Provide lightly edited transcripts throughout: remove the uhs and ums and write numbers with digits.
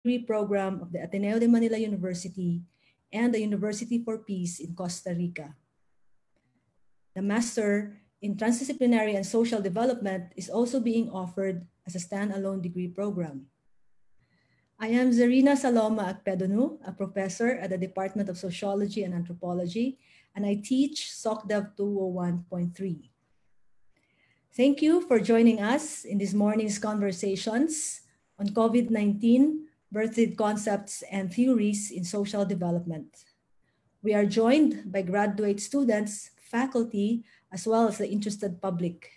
degree program of the Ateneo de Manila University and the University for Peace in Costa Rica. The Master in Transdisciplinary and Social Development is also being offered as a standalone degree program. I am Zarina Saloma Akpedonu, a professor at the Department of Sociology and Anthropology, and I teach SocDev 201.3. Thank you for joining us in this morning's conversations on COVID-19, birthed concepts and theories in social development. We are joined by graduate students, faculty, as well as the interested public.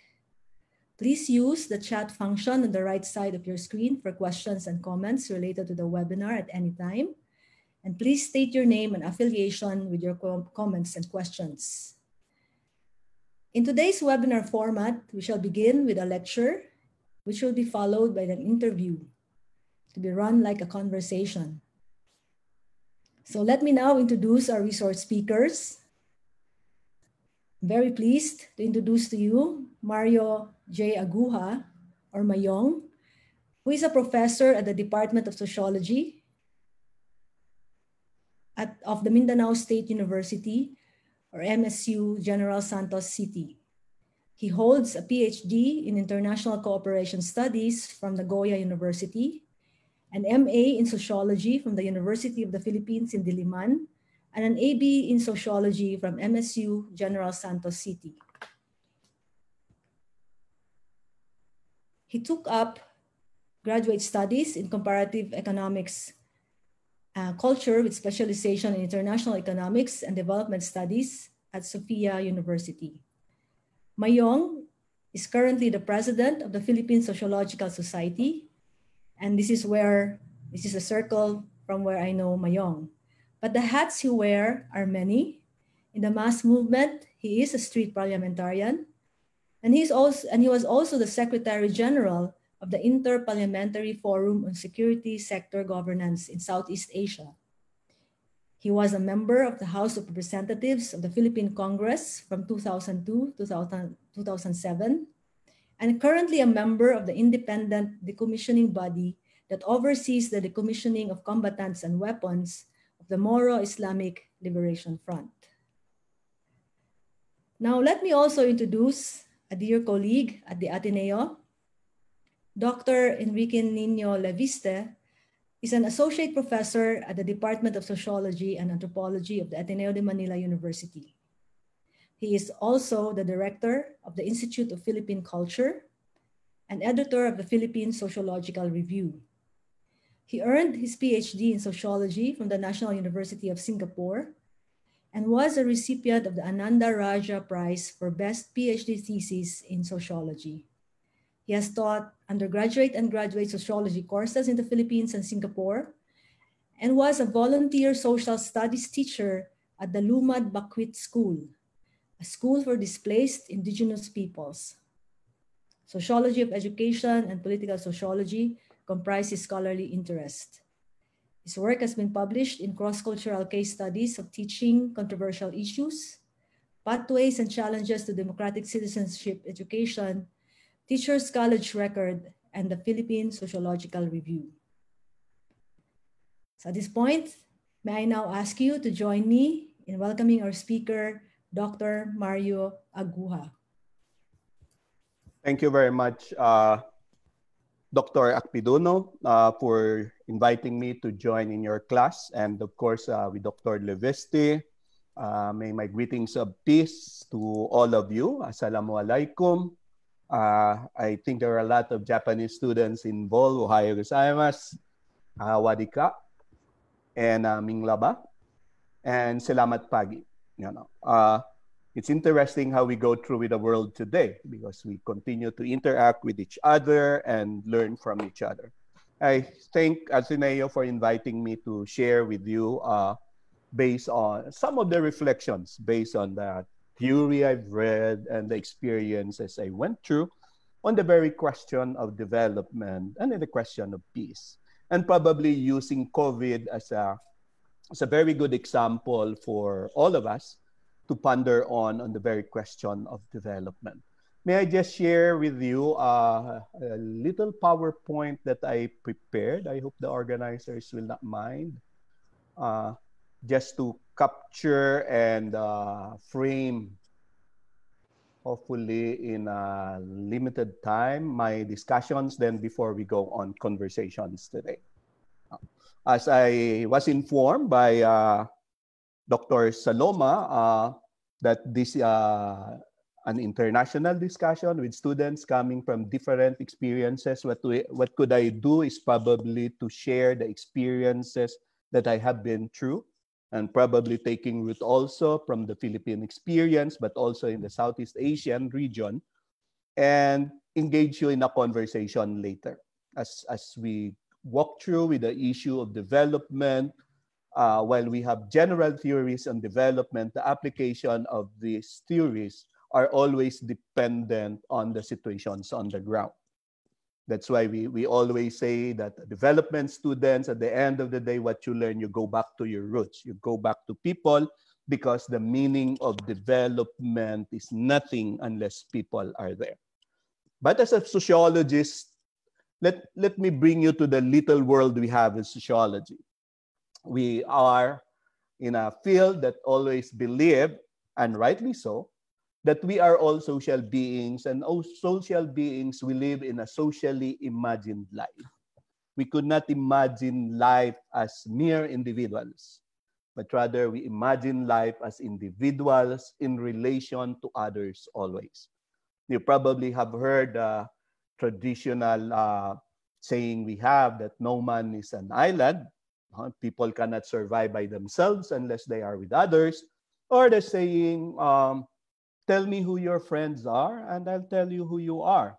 Please use the chat function on the right side of your screen for questions and comments related to the webinar at any time. And please state your name and affiliation with your comments and questions. In today's webinar format, we shall begin with a lecture, which will be followed by an interview to be run like a conversation. So let me now introduce our resource speakers. I'm very pleased to introduce to you Mario J. Aguja, or Mayong, who is a professor at the Department of Sociology of the Mindanao State University, or MSU General Santos City. He holds a PhD in International Cooperation Studies from Nagoya University, an MA in Sociology from the University of the Philippines in Diliman, and an AB in Sociology from MSU General Santos City. He took up graduate studies in comparative economics culture with specialization in international economics and development studies at Sophia University. Mayong is currently the president of the Philippine Sociological Society, and this is a circle from where I know Mayong. But the hats he wears are many. In the mass movement, he is a street parliamentarian, and he was also the Secretary General of the Inter-Parliamentary Forum on Security Sector Governance in Southeast Asia. He was a member of the House of Representatives of the Philippine Congress from 2002 to 2007, and currently a member of the independent decommissioning body that oversees the decommissioning of combatants and weapons of the Moro Islamic Liberation Front. Now, let me also introduce a dear colleague at the Ateneo. Dr. Enrique Nino Leviste is an associate professor at the Department of Sociology and Anthropology of the Ateneo de Manila University. He is also the director of the Institute of Philippine Culture and editor of the Philippine Sociological Review. He earned his PhD in sociology from the National University of Singapore and was a recipient of the Ananda Raja Prize for Best PhD Thesis in Sociology. He has taught undergraduate and graduate sociology courses in the Philippines and Singapore, and was a volunteer social studies teacher at the Lumad Bakwit School, a school for displaced indigenous peoples. Sociology of education and political sociology comprise his scholarly interest. His work has been published in cross-cultural case studies of teaching controversial issues, pathways and challenges to democratic citizenship education, Teacher's College Record, and the Philippine Sociological Review. So at this point, may I now ask you to join me in welcoming our speaker, Dr. Mario Aguja. Thank you very much, Dr. Akpidono, for inviting me to join in your class, and of course with Dr. Leviste. May my greetings of peace to all of you. Assalamu alaikum. I think there are a lot of Japanese students involved. Ohayo gozaimasu, wadika, and minglaba, and selamat pagi. It's interesting how we go through with the world today because we continue to interact with each other and learn from each other. I thank Ateneo for inviting me to share with you based on some of the reflections based on the theory I've read and the experiences I went through on the very question of development and the question of peace. And probably using COVID as a very good example for all of us to ponder on the very question of development. may I just share with you a little PowerPoint that I prepared? I hope the organizers will not mind. Uh, just to capture and frame, hopefully in a limited time, my discussions then before we go on conversations today. As I was informed by Dr. Saloma that this an international discussion with students coming from different experiences. What could I do is probably to share the experiences that I have been through, and probably taking root also from the Philippine experience, but also in the Southeast Asian region, and engage you in a conversation later as we walk through with the issue of development. While we have general theories on development, the application of these theories are always dependent on the situations on the ground. That's why we always say that development students, at the end of the day, what you learn, you go back to your roots. You go back to people, because the meaning of development is nothing unless people are there. But as a sociologist, let me bring you to the little world we have in sociology. We are in a field that always believe, and rightly so, that we are all social beings, and all social beings, we live in a socially imagined life. We could not imagine life as mere individuals, but rather we imagine life as individuals in relation to others always. You probably have heard the traditional saying we have that no man is an island. People cannot survive by themselves unless they are with others. Or the saying, tell me who your friends are, and I'll tell you who you are.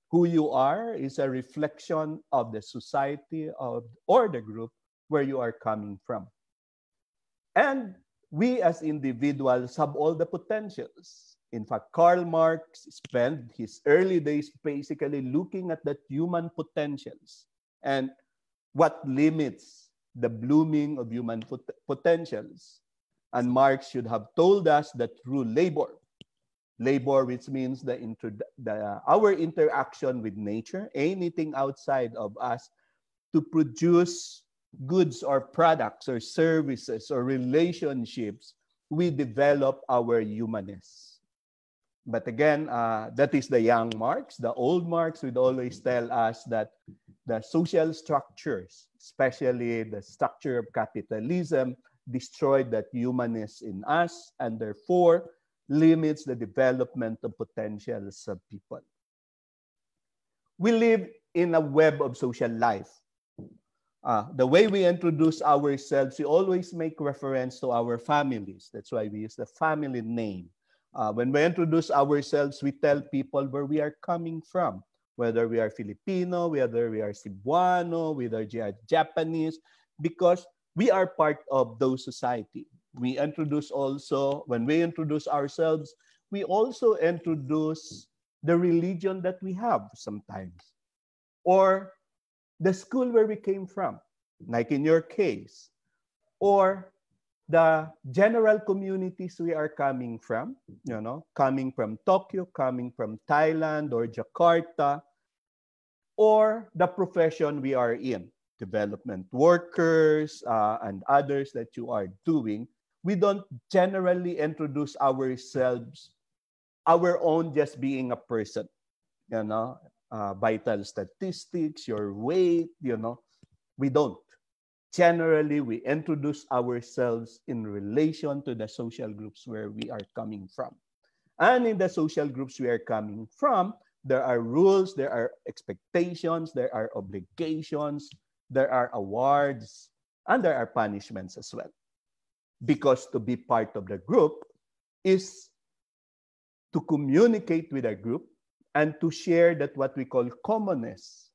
Who you are is a reflection of the society or the group where you are coming from. And we as individuals have all the potentials. In fact, Karl Marx spent his early days basically looking at the human potentials and what limits the blooming of human potentials. And Marx should have told us that through labor, which means our interaction with nature, anything outside of us, to produce goods or products or services or relationships, we develop our humanness. But again, that is the young Marx. The old Marx would always tell us that the social structures, especially the structure of capitalism, destroyed that humanness in us, and therefore limits the development of potentials of people. We live in a web of social life. The way we introduce ourselves, we always make reference to our families. That's why we use the family name. When we introduce ourselves, we tell people where we are coming from, whether we are Filipino, whether we are Cebuano, whether we are Japanese, because we are part of those society. We introduce also, when we introduce ourselves, we also introduce the religion that we have sometimes, or the school where we came from, like in your case, or the general communities we are coming from, coming from Tokyo, coming from Thailand or Jakarta, or the profession we are in, development workers and others that you are doing. We don't generally introduce ourselves, our own just being a person, vital statistics, your weight, we don't. Generally, we introduce ourselves in relation to the social groups where we are coming from. And in the social groups we are coming from, there are rules, there are expectations, there are obligations, there are awards, and there are punishments as well. Because to be part of the group is to communicate with a group and to share that what we call commonness,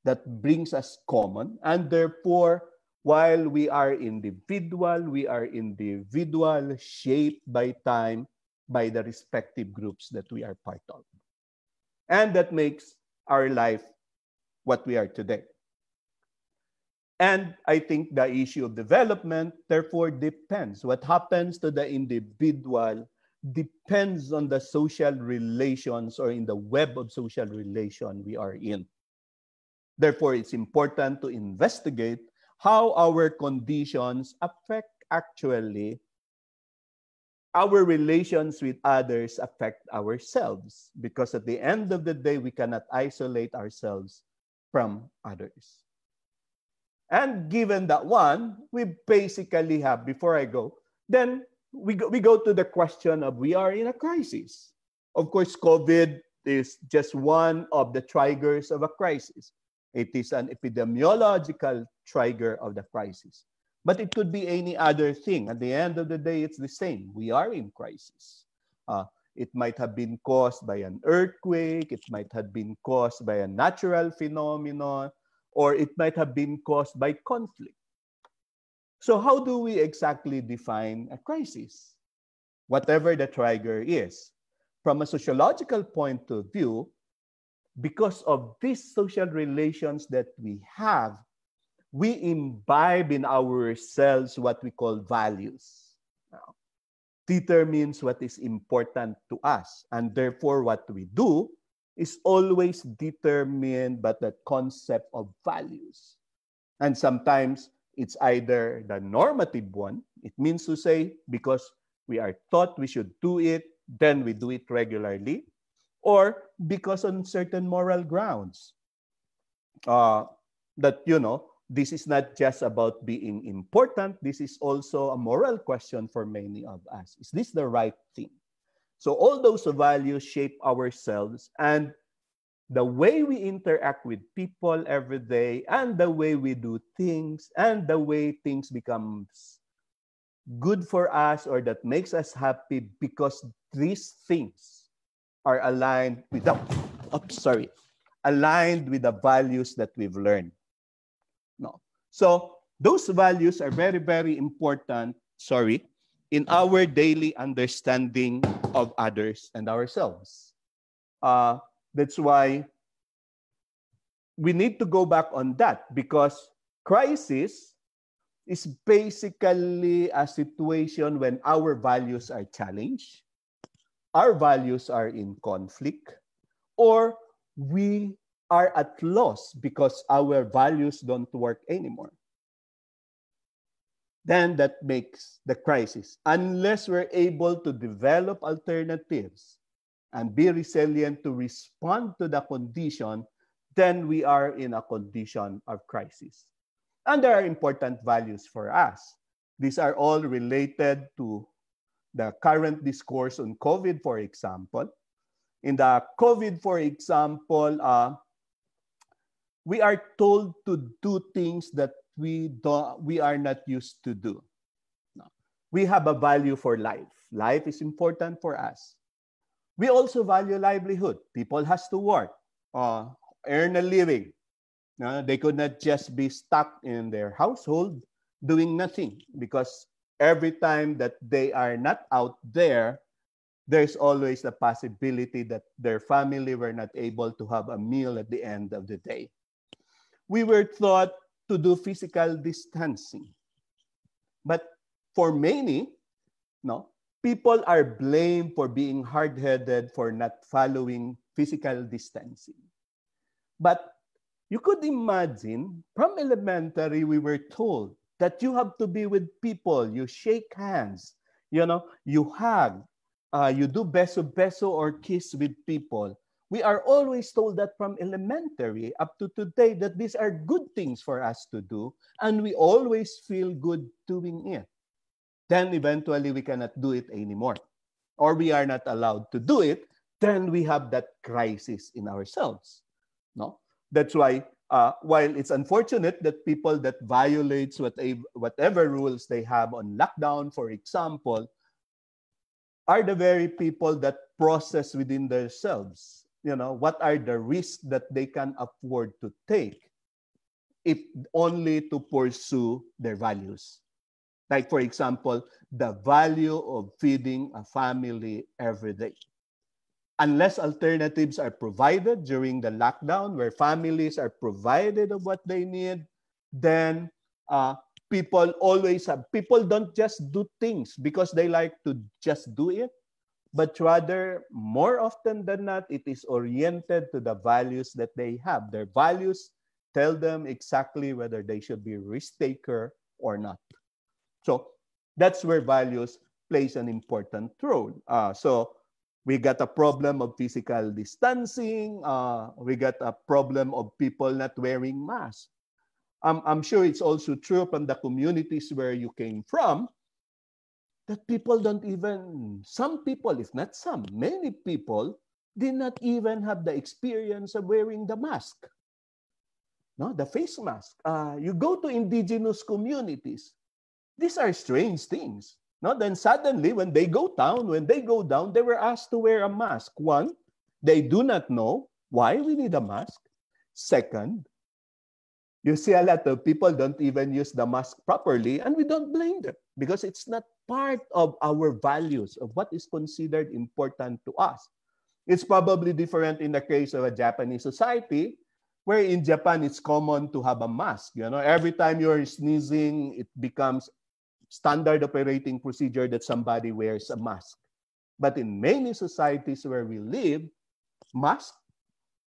that brings us common. And therefore, while we are individual shaped by time, by the respective groups that we are part of. And that makes our life what we are today. And I think the issue of development, therefore, depends. What happens to the individual depends on the social relations or in the web of social relation we are in. Therefore, it's important to investigate how our conditions affect actually our relations with others affect ourselves, because at the end of the day, we cannot isolate ourselves from others. And given that one, we basically have, before I go, then we go to the question of we are in a crisis. Of course, COVID is just one of the triggers of a crisis. It is an epidemiological trigger of the crisis. But it could be any other thing. At the end of the day, it's the same. We are in crisis. It might have been caused by an earthquake. It might have been caused by a natural phenomenon, or it might have been caused by conflict. So how do we exactly define a crisis? Whatever the trigger is. From a sociological point of view, because of these social relations that we have, we imbibe in ourselves what we call values. Now, determines what is important to us. And therefore, what we do is always determined by the concept of values. And sometimes it's either the normative one. It means to say, because we are taught we should do it, then we do it regularly. Or because on certain moral grounds. That, this is not just about being important. This is also a moral question for many of us. Is this the right thing? So all those values shape ourselves and the way we interact with people every day, and the way we do things, and the way things becomes good for us or that makes us happy, because these things are aligned with aligned with the values that we've learned. No. So those values are very, very important, in our daily understanding of others and ourselves. That's why we need to go back on that, because crisis is basically a situation when our values are challenged, our values are in conflict, or we are at loss because our values don't work anymore. Then that makes the crisis. Unless we're able to develop alternatives and be resilient to respond to the condition, then we are in a condition of crisis. And there are important values for us. These are all related to the current discourse on COVID, for example. In the COVID, for example, we are told to do things that we are not used to do. No. We have a value for life. Life is important for us. We also value livelihood. People has to work, earn a living. They could not just be stuck in their household doing nothing, because every time that they are not out there, there's always the possibility that their family were not able to have a meal at the end of the day. We were taught to do physical distancing. But for many, people are blamed for being hard-headed for not following physical distancing. But you could imagine, from elementary, we were told that you have to be with people, you shake hands, you hug, you do beso-beso or kiss with people. We are always told that from elementary up to today that these are good things for us to do, and we always feel good doing it. Then eventually we cannot do it anymore, or we are not allowed to do it. Then we have that crisis in ourselves. No, that's why while it's unfortunate that people that violates whatever rules they have on lockdown, for example, are the very people that process within themselves, what are the risks that they can afford to take if only to pursue their values. Like, for example, the value of feeding a family every day. Unless alternatives are provided during the lockdown, where families are provided of what they need, then people don't just do things because they like to just do it. but rather, more often than not, it is oriented to the values that they have. Their values tell them exactly whether they should be risk taker or not. So that's where values plays an important role. So we got a problem of physical distancing. We got a problem of people not wearing masks. I'm sure it's also true from the communities where you came from that people don't even, some people, if not some, many people did not even have the experience of wearing the mask, no, the face mask. You go to indigenous communities, these are strange things. No? Then suddenly, when they go down, they were asked to wear a mask. One, they do not know why we need a mask. Second, you see a lot of people don't even use the mask properly, and we don't blame them because it's not part of our values, of what is considered important to us. It's probably different in the case of a Japanese society, where in Japan, it's common to have a mask. You know, every time you're sneezing, it becomes standard operating procedure that somebody wears a mask. But in many societies where we live, mask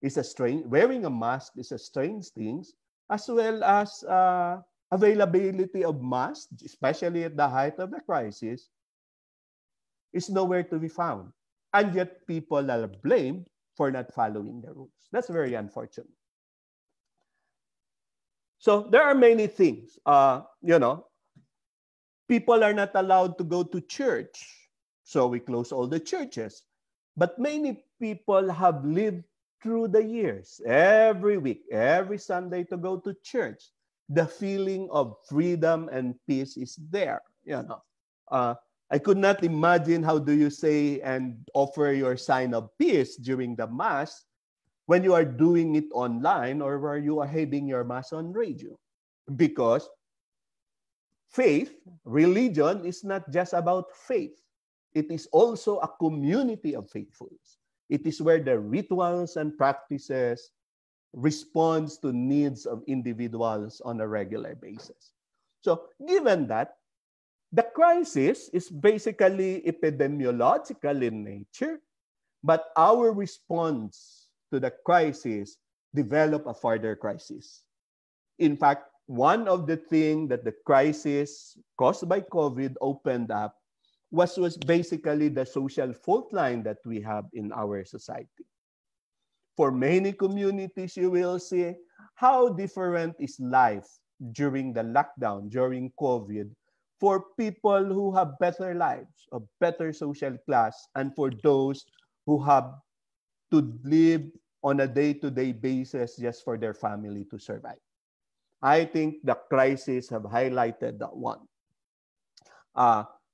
is a strange, wearing a mask is a strange thing, as well as availability of masks, especially at the height of the crisis, is nowhere to be found. And yet people are blamed for not following the rules. That's very unfortunate. So there are many things, people are not allowed to go to church. So we close all the churches. But many people have lived through the years, every week, every Sunday to go to church. The feeling of freedom and peace is there. I could not imagine how do you say and offer your sign of peace during the Mass when you are doing it online or where you are having your Mass on radio. Because faith, religion is not just about faith. It is also a community of faithfuls. It is where the rituals and practices responds to needs of individuals on a regular basis. So given that, the crisis is basically epidemiological in nature, but our response to the crisis developed a further crisis. In fact, one of the things that the crisis caused by COVID opened up was basically the social fault line that we have in our society. For many communities, you will see how different is life during the lockdown, during COVID, for people who have better lives, a better social class, and for those who have to live on a day-to-day basis just for their family to survive. I think the crisis have highlighted that one.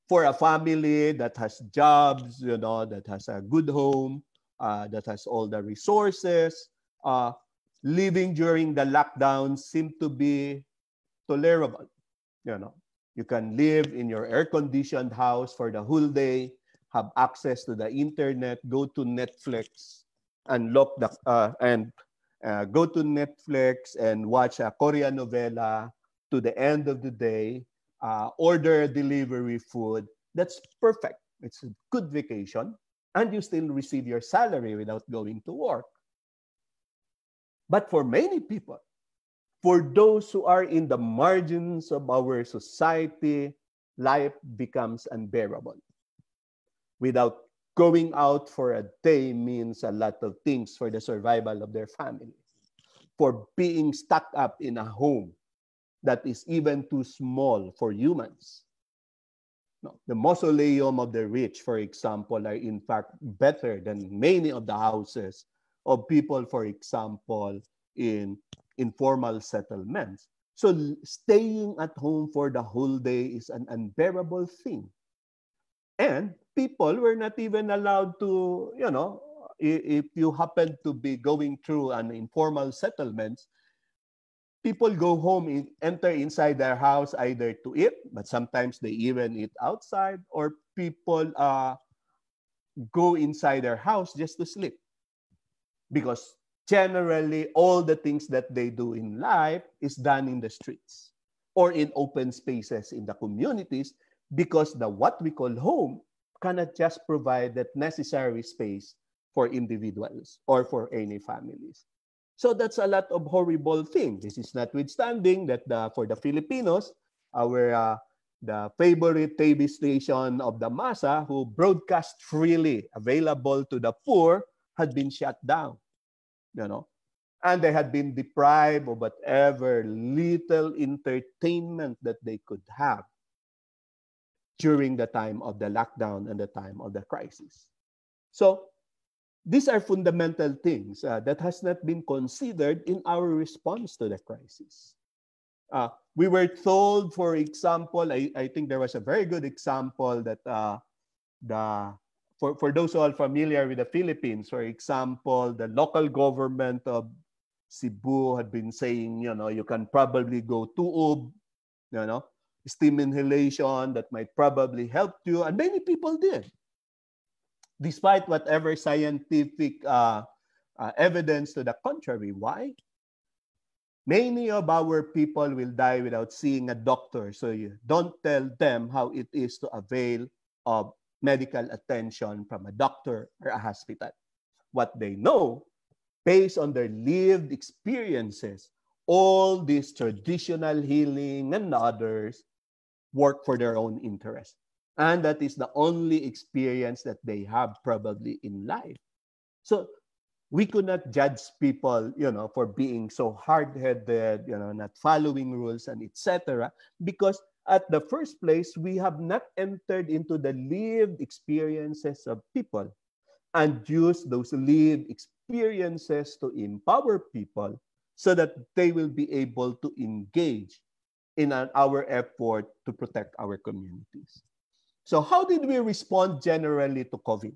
For a family that has jobs, that has a good home, that has all the resources, living during the lockdown seemed to be tolerable. You can live in your air-conditioned house for the whole day, have access to the internet, go to Netflix, and go to Netflix and watch a Korean novela to the end of the day, order delivery food. That's perfect. It's a good vacation, and you still receive your salary without going to work. But for many people, for those who are in the margins of our society, life becomes unbearable. Without going out for a day means a lot of things for the survival of their family. For being stuck up in a home that is even too small for humans. No, the mausoleum of the rich, for example, are in fact better than many of the houses of people, for example, in informal settlements. So staying at home for the whole day is an unbearable thing. And people were not even allowed to, if you happen to be going through an informal settlement, people go home, enter inside their house either to eat, but sometimes they even eat outside, or people go inside their house just to sleep. Because generally, all the things that they do in life is done in the streets or in open spaces in the communities, because what we call home cannot just provide that necessary space for individuals or for any families. So that's a lot of horrible things. This is notwithstanding that for the Filipinos, the favorite TV station of the massa who broadcast freely available to the poor had been shut down, and they had been deprived of whatever little entertainment that they could have during the time of the lockdown and the time of the crisis. So these are fundamental things that has not been considered in our response to the crisis. We were told, for example, I think there was a very good example that for those who are familiar with the Philippines, for example, the local government of Cebu had been saying, you can probably go tubig, steam inhalation that might probably help you, and many people did. Despite whatever scientific evidence to the contrary. Why? Many of our people will die without seeing a doctor, so you don't tell them how it is to avail of medical attention from a doctor or a hospital. What they know, based on their lived experiences, all these traditional healing and others work for their own interest. And that is the only experience that they have probably in life. So we could not judge people, for being so hard-headed, not following rules and etc. Because at the first place, we have not entered into the lived experiences of people and used those lived experiences to empower people so that they will be able to engage in our effort to protect our communities. So how did we respond generally to COVID?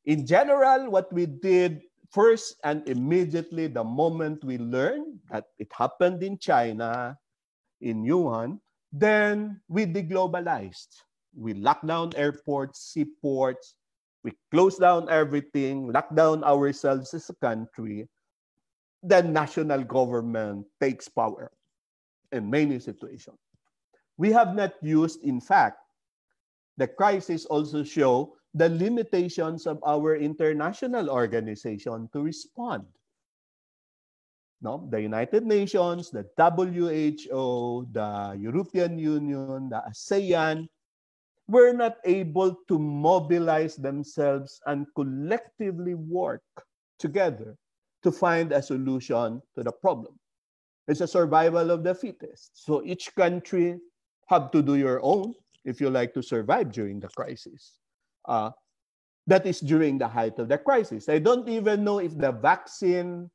In general, what we did first and immediately the moment we learned that it happened in China, in Wuhan, then we deglobalized. We locked down airports, seaports, we closed down everything, locked down ourselves as a country. Then national government takes power in many situations. We have not used, in fact, the crisis also show the limitations of our international organization to respond. The United Nations, the WHO, the European Union, the ASEAN were not able to mobilize themselves and collectively work together to find a solution to the problem. It's a survival of the fittest. So each country have to do your own if you like to survive during the crisis. That is during the height of the crisis. I don't even know if the vaccine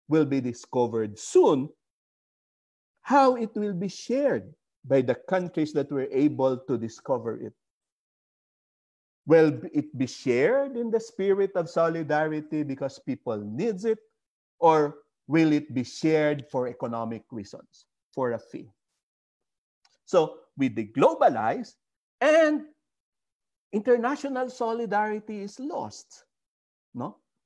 will be discovered soon, how it will be shared by the countries that were able to discover it. Will it be shared in the spirit of solidarity because people needs it? Or will it be shared for economic reasons, for a fee? So we deglobalize, and international solidarity is lost.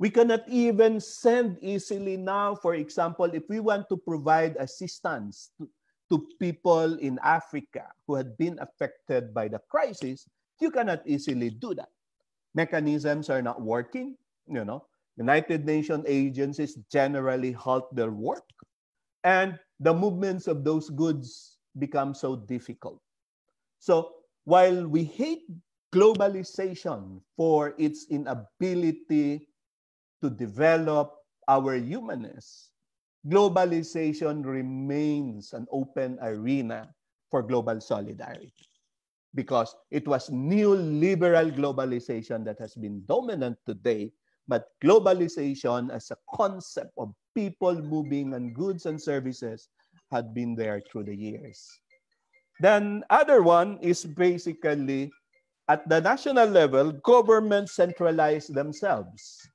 We cannot even send easily now, for example, if we want to provide assistance to people in Africa who had been affected by the crisis, you cannot easily do that. Mechanisms are not working. United Nations agencies generally halt their work, and the movements of those goods become so difficult. So while we hate globalization for its inability to develop our humanness, globalization remains an open arena for global solidarity because it was neoliberal globalization that has been dominant today, but globalization as a concept of people moving and goods and services had been there through the years. Then other one is basically at the national level, governments centralize themselves.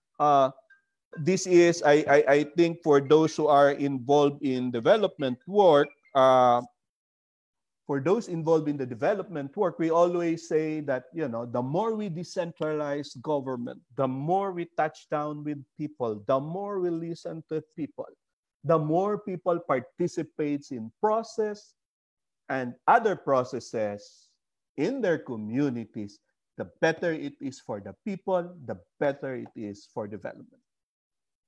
This is, I think, for those who are involved in development work, for those involved in the development work, we always say that, the more we decentralize government, the more we touch down with people, the more we listen to people, the more people participates in process and other processes in their communities, the better it is for the people, the better it is for development.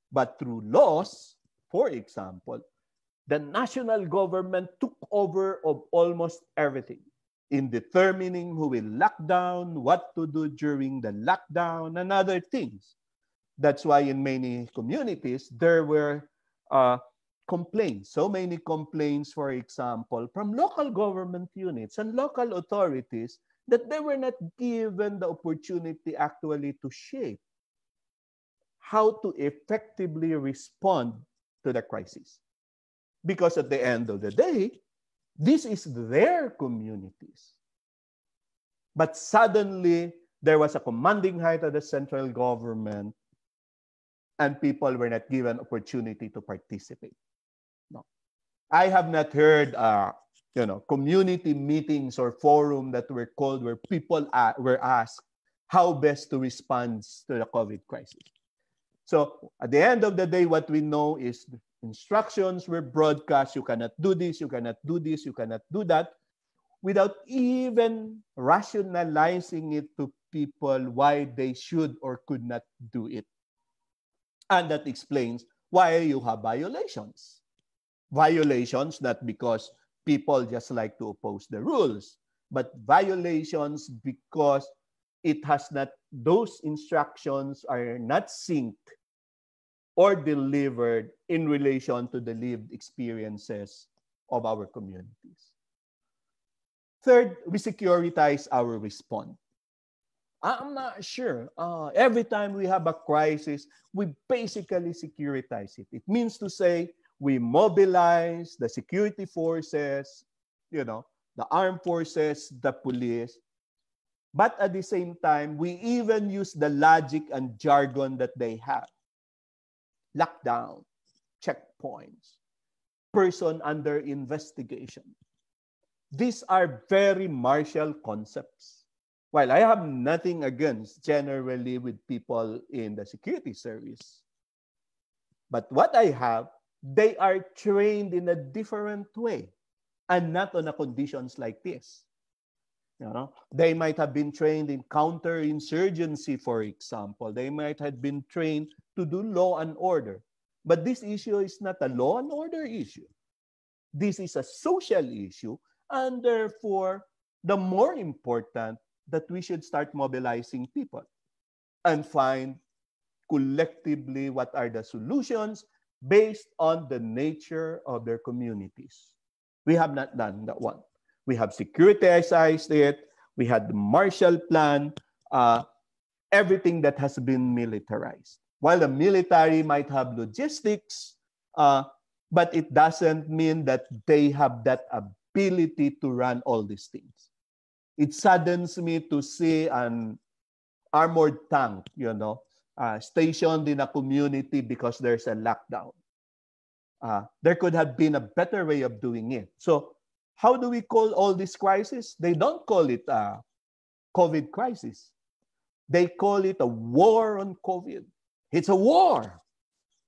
But through laws, for example, the national government took over of almost everything in determining who will lock down, what to do during the lockdown, and other things. That's why in many communities, there were complaints, so many complaints, for example, from local government units and local authorities that they were not given the opportunity actually to shape how to effectively respond to the crisis. Because at the end of the day, this is their communities. But suddenly, there was a commanding height of the central government and people were not given opportunity to participate. No. I have not heard community meetings or forum that were called where people were asked how best to respond to the COVID crisis. So at the end of the day, what we know is instructions were broadcast. You cannot do this, you cannot do this, you cannot do that, without even rationalizing it to people why they should or could not do it. And that explains why you have violations. Violations not because people just like to oppose the rules, but violations because it has not, those instructions are not synced or delivered in relation to the lived experiences of our communities. Third, we securitize our response. I'm not sure. Every time we have a crisis, we basically securitize it. It means to say we mobilize the security forces, the armed forces, the police. But at the same time, we even use the logic and jargon that they have. Lockdown, checkpoints, person under investigation. These are very martial concepts. While I have nothing against generally with people in the security service, but what I have, they are trained in a different way and not on a conditions like this. They might have been trained in counterinsurgency, for example. They might have been trained to do law and order. But this issue is not a law and order issue. This is a social issue, and therefore, the more important that we should start mobilizing people and find collectively what are the solutions based on the nature of their communities. We have not done that one. We have securitized it. We had the Marshall Plan, everything that has been militarized. While the military might have logistics, but it doesn't mean that they have that ability to run all these things. It saddens me to see an armored tank, stationed in a community because there's a lockdown. There could have been a better way of doing it. So how do we call all this crisis? They don't call it a COVID crisis. They call it a war on COVID. It's a war.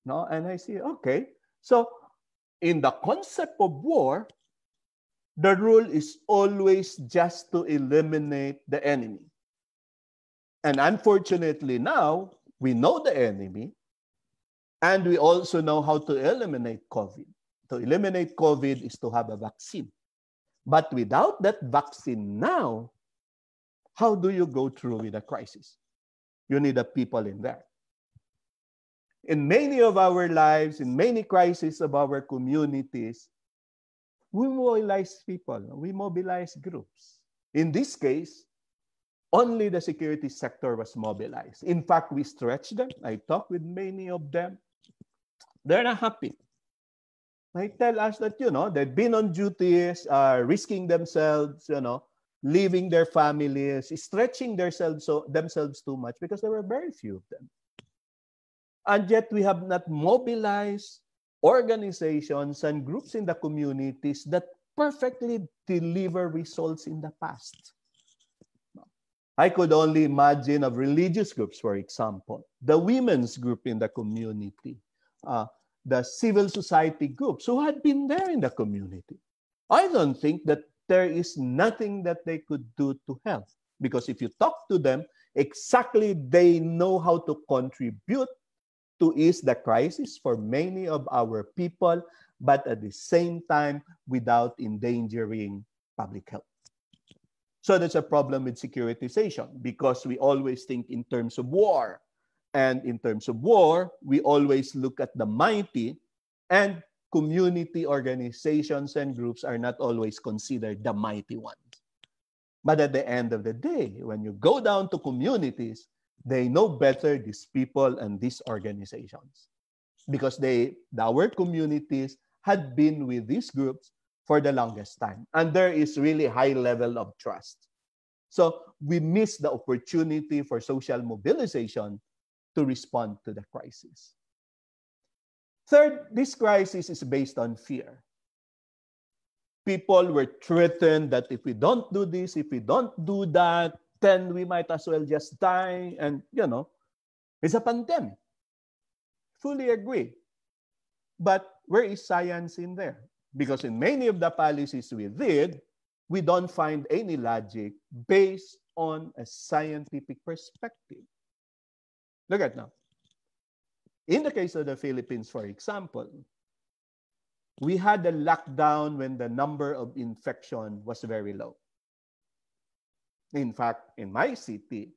No? And I say, okay. So in the concept of war, the rule is always just to eliminate the enemy. And unfortunately now, we know the enemy, and we also know how to eliminate COVID. To eliminate COVID is to have a vaccine. But without that vaccine now, how do you go through with a crisis? You need the people in there. In many of our lives, in many crises of our communities, we mobilize people, we mobilize groups. In this case, only the security sector was mobilized. In fact, we stretched them. I talked with many of them. They're not happy. They tell us that, they've been on duties, risking themselves, leaving their families, stretching themselves too much because there were very few of them. And yet we have not mobilized organizations and groups in the communities that perfectly deliver results in the past. I could only imagine of religious groups, for example, the women's group in the community, the civil society groups who had been there in the community. I don't think that there is nothing that they could do to help. Because if you talk to them, exactly they know how to contribute to ease the crisis for many of our people, but at the same time, without endangering public health. So that's a problem with securitization, because we always think in terms of war. And in terms of war, we always look at the mighty, and community organizations and groups are not always considered the mighty ones. But at the end of the day, when you go down to communities, they know better, these people and these organizations, because our communities had been with these groups for the longest time. And there is really high level of trust. So we miss the opportunity for social mobilization to respond to the crisis. Third, this crisis is based on fear. People were threatened that if we don't do this, if we don't do that, then we might as well just die. And, it's a pandemic. Fully agree. But where is science in there? Because in many of the policies we did, we don't find any logic based on a scientific perspective. Look at now. In the case of the Philippines, for example, we had a lockdown when the number of infection was very low. In fact, in my city,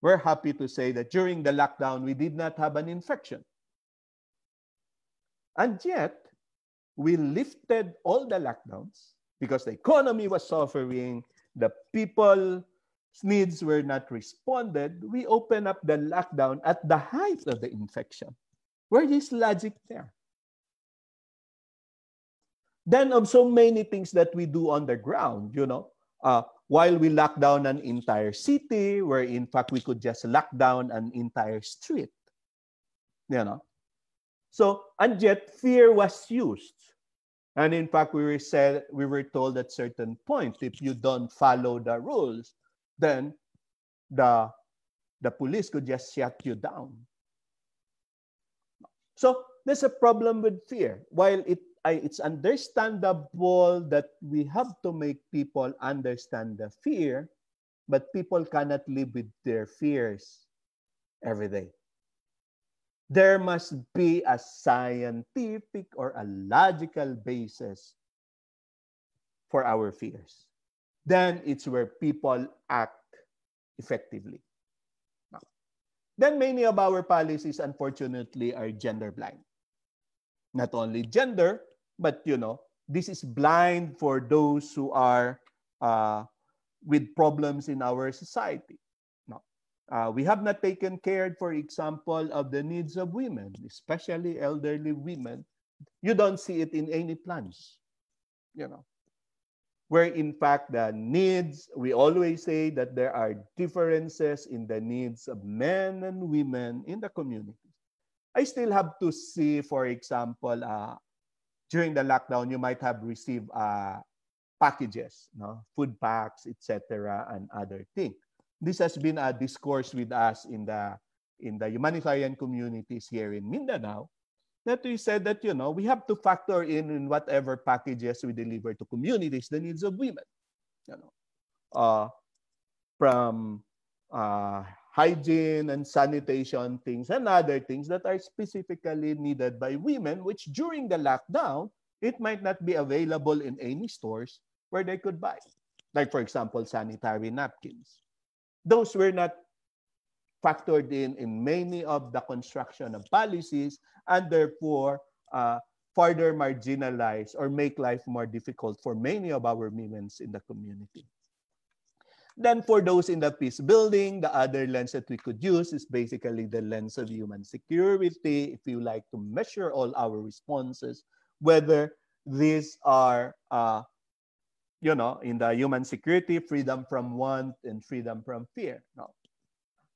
we're happy to say that during the lockdown, we did not have an infection. And yet, we lifted all the lockdowns because the economy was suffering, the people's needs were not responded. We opened up the lockdown at the height of the infection. Where is logic there? Then of so many things that we do on the ground, while we lock down an entire city, where in fact we could just lock down an entire street, So, and yet fear was used. And in fact, we were told at certain point, if you don't follow the rules, then the police could just shut you down. So there's a problem with fear. While it's understandable that we have to make people understand the fear, but people cannot live with their fears every day. There must be a scientific or a logical basis for our fears. Then it's where people act effectively. Then many of our policies, unfortunately, are gender blind. Not only gender, but, this is blind for those who are with problems in our society. We have not taken care, for example, of the needs of women, especially elderly women. You don't see it in any plans, Where in fact the needs, we always say that there are differences in the needs of men and women in the community. I still have to see, for example, during the lockdown, you might have received packages, food packs, etc., and other things. This has been a discourse with us in the humanitarian communities here in Mindanao, that we said that, we have to factor in whatever packages we deliver to communities, the needs of women, from hygiene and sanitation things and other things that are specifically needed by women, which during the lockdown, it might not be available in any stores where they could buy. Like, for example, sanitary napkins. Those were not factored in many of the construction of policies, and therefore further marginalize or make life more difficult for many of our women in the community. Then for those in the peace building, the other lens that we could use is basically the lens of human security. If you like to measure all our responses, whether these are in the human security, freedom from want and freedom from fear.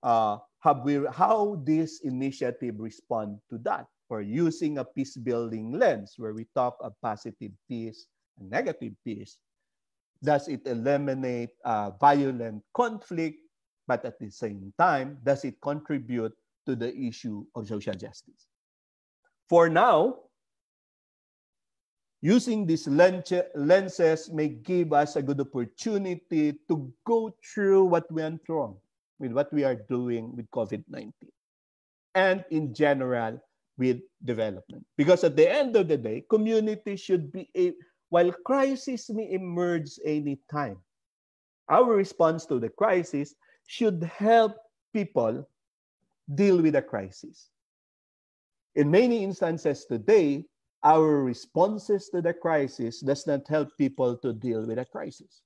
How this initiative respond to that? For using a peace building lens, where we talk of positive peace and negative peace, does it eliminate violent conflict, but at the same time, does it contribute to the issue of social justice? For now, Using these lenses may give us a good opportunity to go through what went wrong with what we are doing with COVID-19 and in general with development. Because at the end of the day, community should be, while crisis may emerge anytime, our response to the crisis should help people deal with the crisis. In many instances today, our responses to the crisis does not help people to deal with a crisis.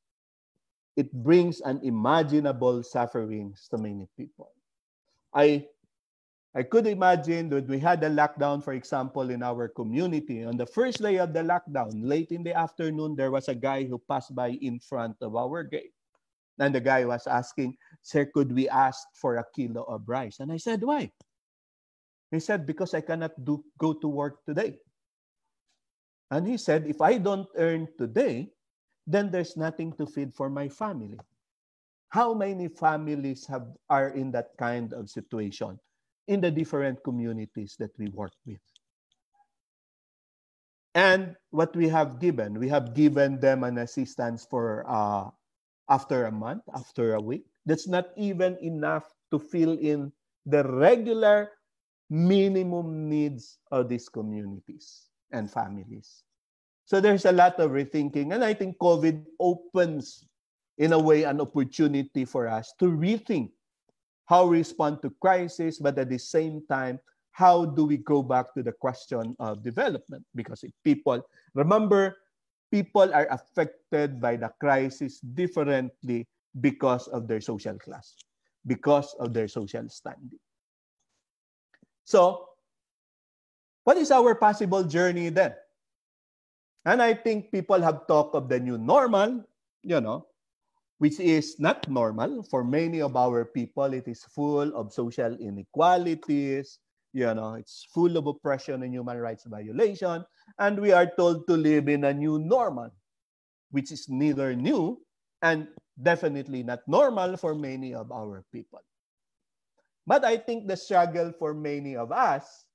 It brings unimaginable sufferings to many people. I could imagine that we had a lockdown, for example, in our community. On the first day of the lockdown, late in the afternoon, there was a guy who passed by in front of our gate. And the guy was asking, "Sir, could we ask for a kilo of rice?" And I said, "Why?" He said, "Because I cannot go to work today." And he said, "If I don't earn today, then there's nothing to feed for my family." How many families are in that kind of situation in the different communities that we work with? And what we have given them an assistance for after a month, after a week. That's not even enough to fill in the regular minimum needs of these communities and families. So there's a lot of rethinking. And I think COVID opens, in a way, an opportunity for us to rethink how we respond to crisis, but at the same time, how do we go back to the question of development? Because if people, remember, people are affected by the crisis differently because of their social class, because of their social standing. So, what is our possible journey then? And I think people have talked of the new normal, which is not normal. For many of our people, it is full of social inequalities, it's full of oppression and human rights violation. And we are told to live in a new normal, which is neither new and definitely not normal for many of our people. But I think the struggle for many of us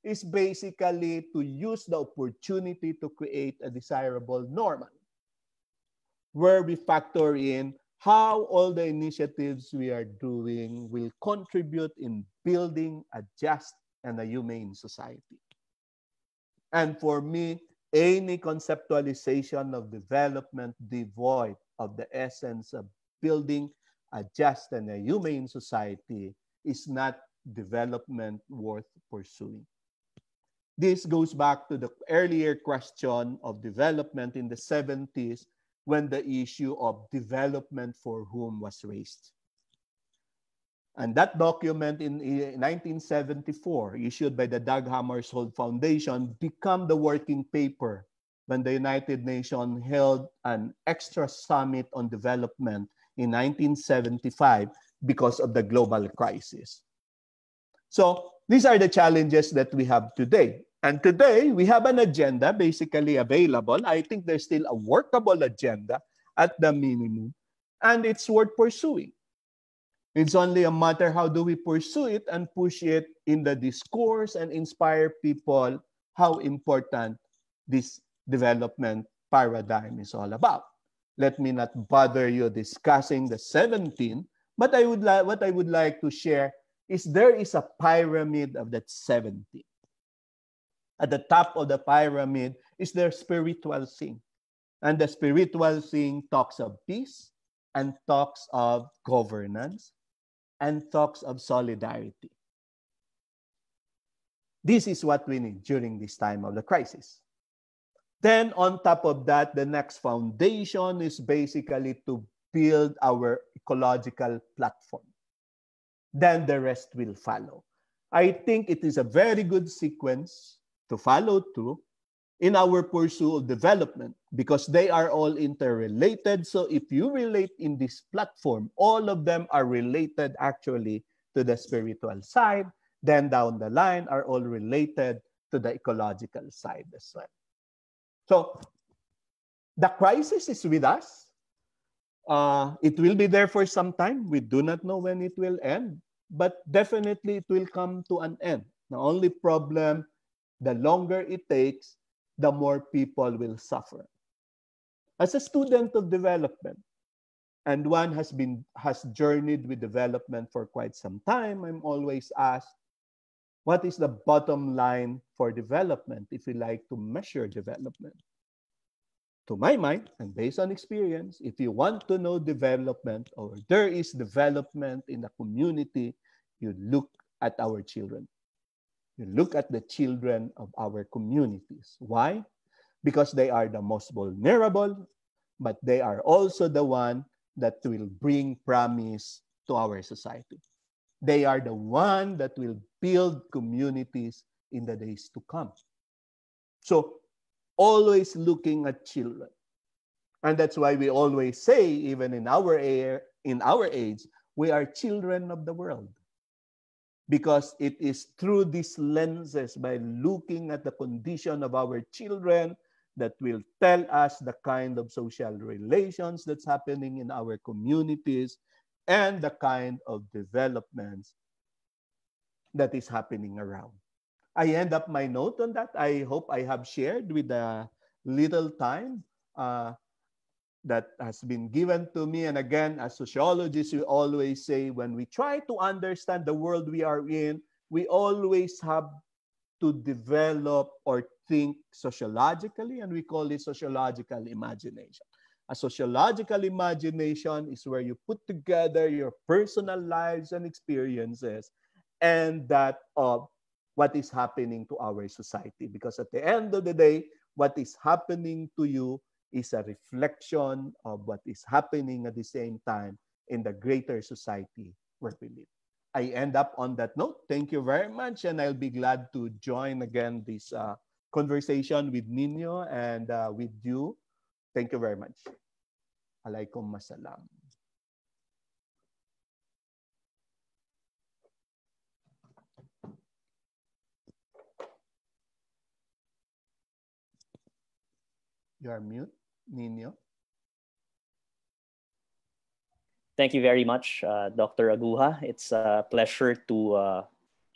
is basically to use the opportunity to create a desirable normal, where we factor in how all the initiatives we are doing will contribute in building a just and a humane society. And for me, any conceptualization of development devoid of the essence of building a just and a humane society is not development worth pursuing. This goes back to the earlier question of development in the 70s, when the issue of development for whom was raised. And that document in 1974, issued by the Dag Hammarskjöld Foundation, became the working paper when the United Nations held an extra summit on development in 1975 because of the global crisis. So these are the challenges that we have today. And today, we have an agenda basically available. I think there's still a workable agenda at the minimum, and it's worth pursuing. It's only a matter how do we pursue it and push it in the discourse and inspire people how important this development paradigm is all about. Let me not bother you discussing the 17, but what I would like to share is there is a pyramid of that 17. At the top of the pyramid is their spiritual thing. And the spiritual thing talks of peace and talks of governance and talks of solidarity. This is what we need during this time of the crisis. Then on top of that, the next foundation is basically to build our ecological platform. Then the rest will follow. I think it is a very good sequence to follow through in our pursuit of development because they are all interrelated. So if you relate in this platform, all of them are related actually to the spiritual side. Then down the line are all related to the ecological side as well. So the crisis is with us. It will be there for some time. We do not know when it will end, but definitely it will come to an end. The only problem, the longer it takes, the more people will suffer. As a student of development, and one has journeyed with development for quite some time, I'm always asked, what is the bottom line for development if we like to measure development? To my mind, and based on experience, if you want to know development or there is development in the community, you look at our children. You look at the children of our communities. Why? Because they are the most vulnerable, but they are also the one that will bring promise to our society. They are the one that will build communities in the days to come. So, always looking at children. And that's why we always say, even in our age, we are children of the world. Because it is through these lenses, by looking at the condition of our children, that will tell us the kind of social relations that's happening in our communities and the kind of developments that is happening around. I end up my note on that. I hope I have shared with the little time that has been given to me. And again, as sociologists, we always say when we try to understand the world we are in, we always have to develop or think sociologically, and we call it sociological imagination. A sociological imagination is where you put together your personal lives and experiences and that of what is happening to our society. Because at the end of the day, what is happening to you is a reflection of what is happening at the same time in the greater society where we live. I end up on that note. Thank you very much, and I'll be glad to join again this conversation with Nino and with you. Thank you very much. Alaikum masalam. You are mute, Nino. Thank you very much, Dr. Aguja. It's a pleasure to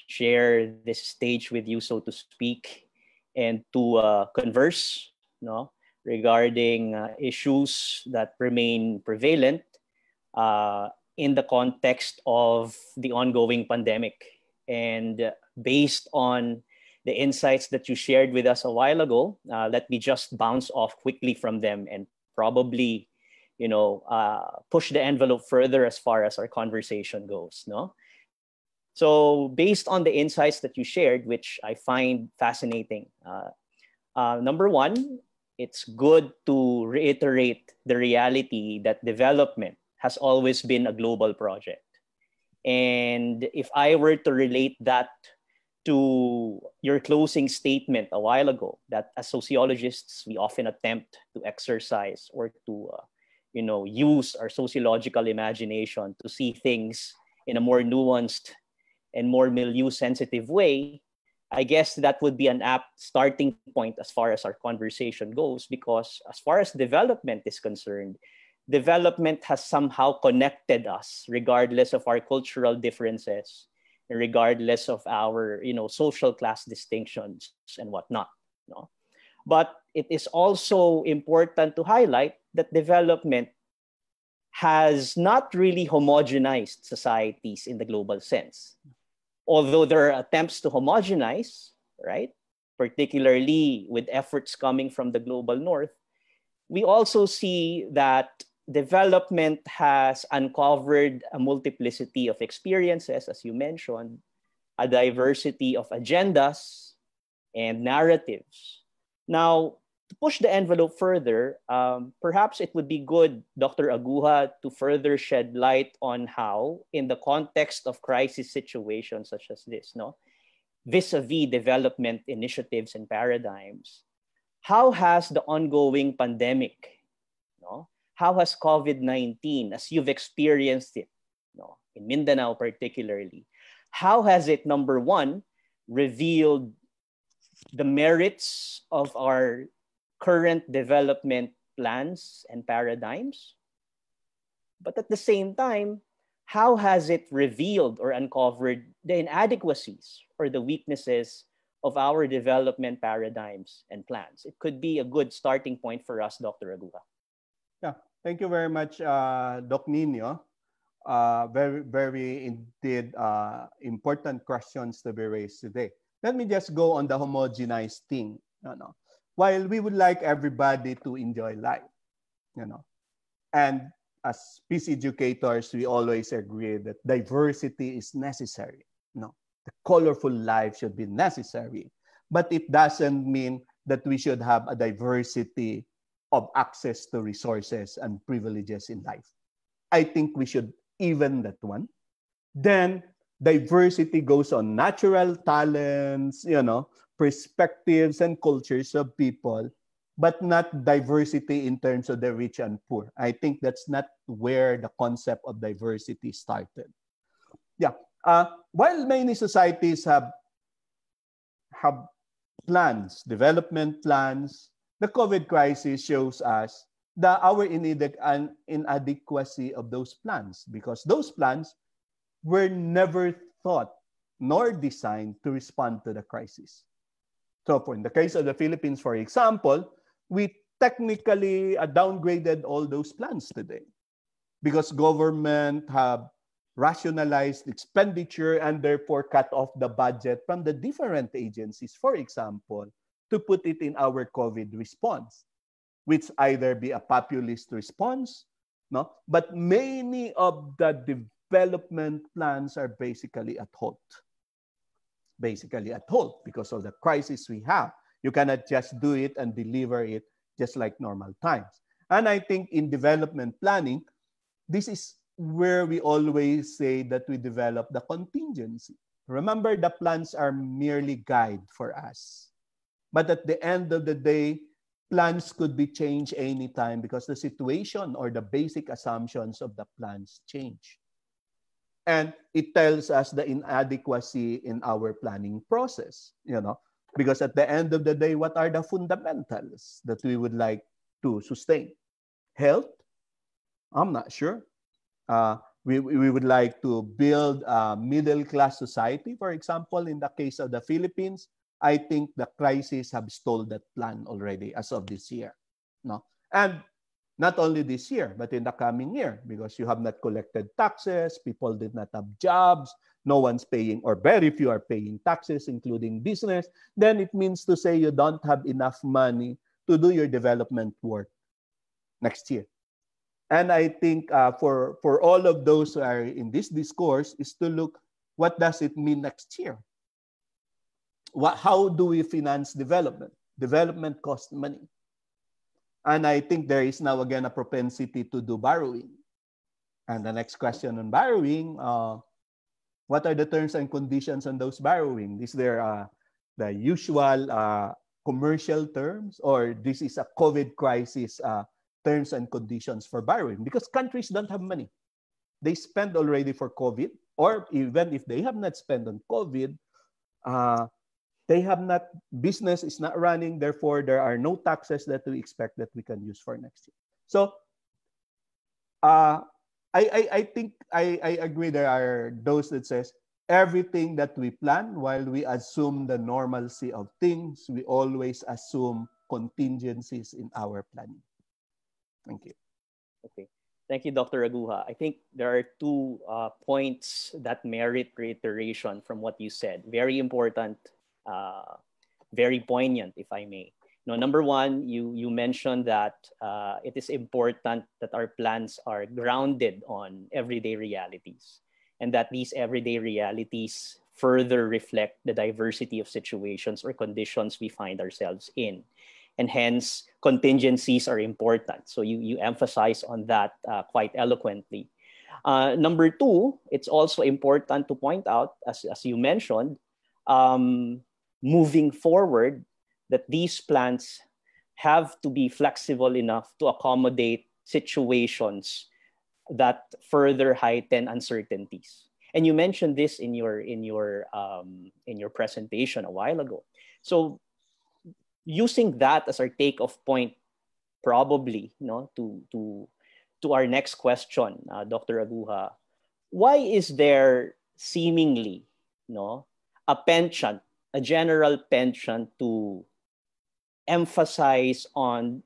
share this stage with you, so to speak, and to converse, regarding issues that remain prevalent in the context of the ongoing pandemic. And based on the insights that you shared with us a while ago, let me just bounce off quickly from them and probably push the envelope further as far as our conversation goes. So based on the insights that you shared, which I find fascinating, number one, it's good to reiterate the reality that development has always been a global project. And if I were to relate that to your closing statement a while ago, that as sociologists, we often attempt to exercise or to use our sociological imagination to see things in a more nuanced and more milieu-sensitive way, I guess that would be an apt starting point as far as our conversation goes, because as far as development is concerned, development has somehow connected us regardless of our cultural differences and regardless of our social class distinctions and whatnot. But it is also important to highlight that development has not really homogenized societies in the global sense. Although there are attempts to homogenize, right, particularly with efforts coming from the global north, we also see that development has uncovered a multiplicity of experiences, as you mentioned, a diversity of agendas and narratives. Now, to push the envelope further, perhaps it would be good, Dr. Aguja, to further shed light on how, in the context of crisis situations such as this, vis-a-vis development initiatives and paradigms, how has the ongoing pandemic, how has COVID-19, as you've experienced it, in Mindanao particularly, how has it, number one, revealed the merits of our current development plans and paradigms? But at the same time, how has it revealed or uncovered the inadequacies or the weaknesses of our development paradigms and plans? It could be a good starting point for us, Dr. Aguja. Yeah, thank you very much, Doc Nino. Very, very indeed important questions to be raised today. Let me just go on the homogenized thing. While we would like everybody to enjoy life, and as peace educators, we always agree that diversity is necessary. The colorful life should be necessary, but it doesn't mean that we should have a diversity of access to resources and privileges in life. I think we should even that one. Then diversity goes on natural talents, perspectives and cultures of people, but not diversity in terms of the rich and poor. I think that's not where the concept of diversity started. Yeah. While many societies have plans, development plans, the COVID crisis shows us our inadequacy of those plans, because those plans were never thought nor designed to respond to the crisis. So in the case of the Philippines, for example, we technically downgraded all those plans today because government have rationalized expenditure and therefore cut off the budget from the different agencies, for example, to put it in our COVID response, which either be a populist response, but many of the development plans are basically at halt. Basically at halt because of the crisis we have. You cannot just do it and deliver it just like normal times. And I think in development planning, this is where we always say that we develop the contingency. Remember, the plans are merely guide for us. But at the end of the day, plans could be changed anytime because the situation or the basic assumptions of the plans change. And it tells us the inadequacy in our planning process, because at the end of the day, what are the fundamentals that we would like to sustain? Health? I'm not sure. We would like to build a middle-class society, for example, in the case of the Philippines. I think the crisis have stole that plan already as of this year. And not only this year, but in the coming year, because you have not collected taxes, people did not have jobs, no one's paying, or very few are paying taxes, including business, then it means to say you don't have enough money to do your development work next year. And I think for all of those who are in this discourse is to look, what does it mean next year? How do we finance development? Development costs money. And I think there is now again a propensity to do borrowing. And the next question on borrowing, what are the terms and conditions on those borrowing? Is there the usual commercial terms, or this is a COVID crisis terms and conditions for borrowing? Because countries don't have money. They spend already for COVID, or even if they have not spent on COVID, they have not, business is not running, therefore there are no taxes that we expect that we can use for next year. So I think I agree there are those that says everything that we plan, while we assume the normalcy of things, we always assume contingencies in our planning. Thank you. Okay. Thank you, Dr. Aguja. I think there are two points that merit reiteration from what you said. Very important, very poignant, if I may. Number one, you mentioned that it is important that our plans are grounded on everyday realities, and that these everyday realities further reflect the diversity of situations or conditions we find ourselves in. And hence, contingencies are important. So you emphasize on that quite eloquently. Number two, it's also important to point out, as you mentioned, moving forward, that these plans have to be flexible enough to accommodate situations that further heighten uncertainties. And you mentioned this in your presentation a while ago. So using that as our takeoff point, probably, to our next question, Dr. Aguja, why is there seemingly, a penchant a general penchant to emphasize on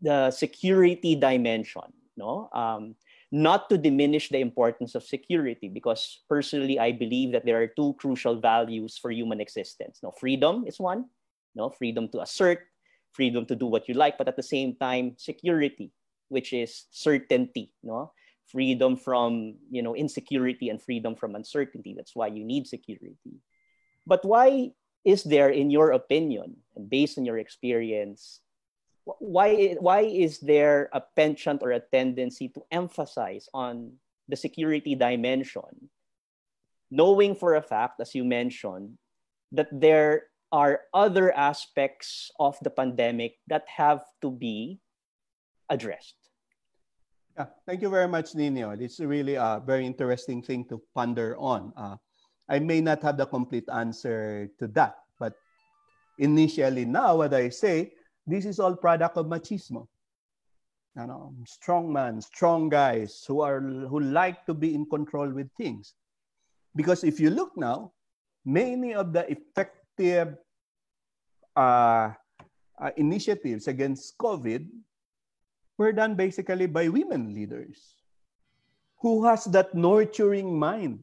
the security dimension, no? Not to diminish the importance of security, because personally, I believe that there are two crucial values for human existence. No, freedom is one, no, freedom to assert, freedom to do what you like, but at the same time, security, which is certainty, no, freedom from, insecurity and freedom from uncertainty. That's why you need security. But why is there, in your opinion, and based on your experience, why is there a penchant or a tendency to emphasize on the security dimension, knowing for a fact, as you mentioned, that there are other aspects of the pandemic that have to be addressed? Yeah, thank you very much, Nino. It's really a very interesting thing to ponder on. I may not have the complete answer to that, but initially now what I say, this is all product of machismo. Strong men, strong guys who like to be in control with things. Because if you look now, many of the effective initiatives against COVID were done basically by women leaders who has that nurturing mind,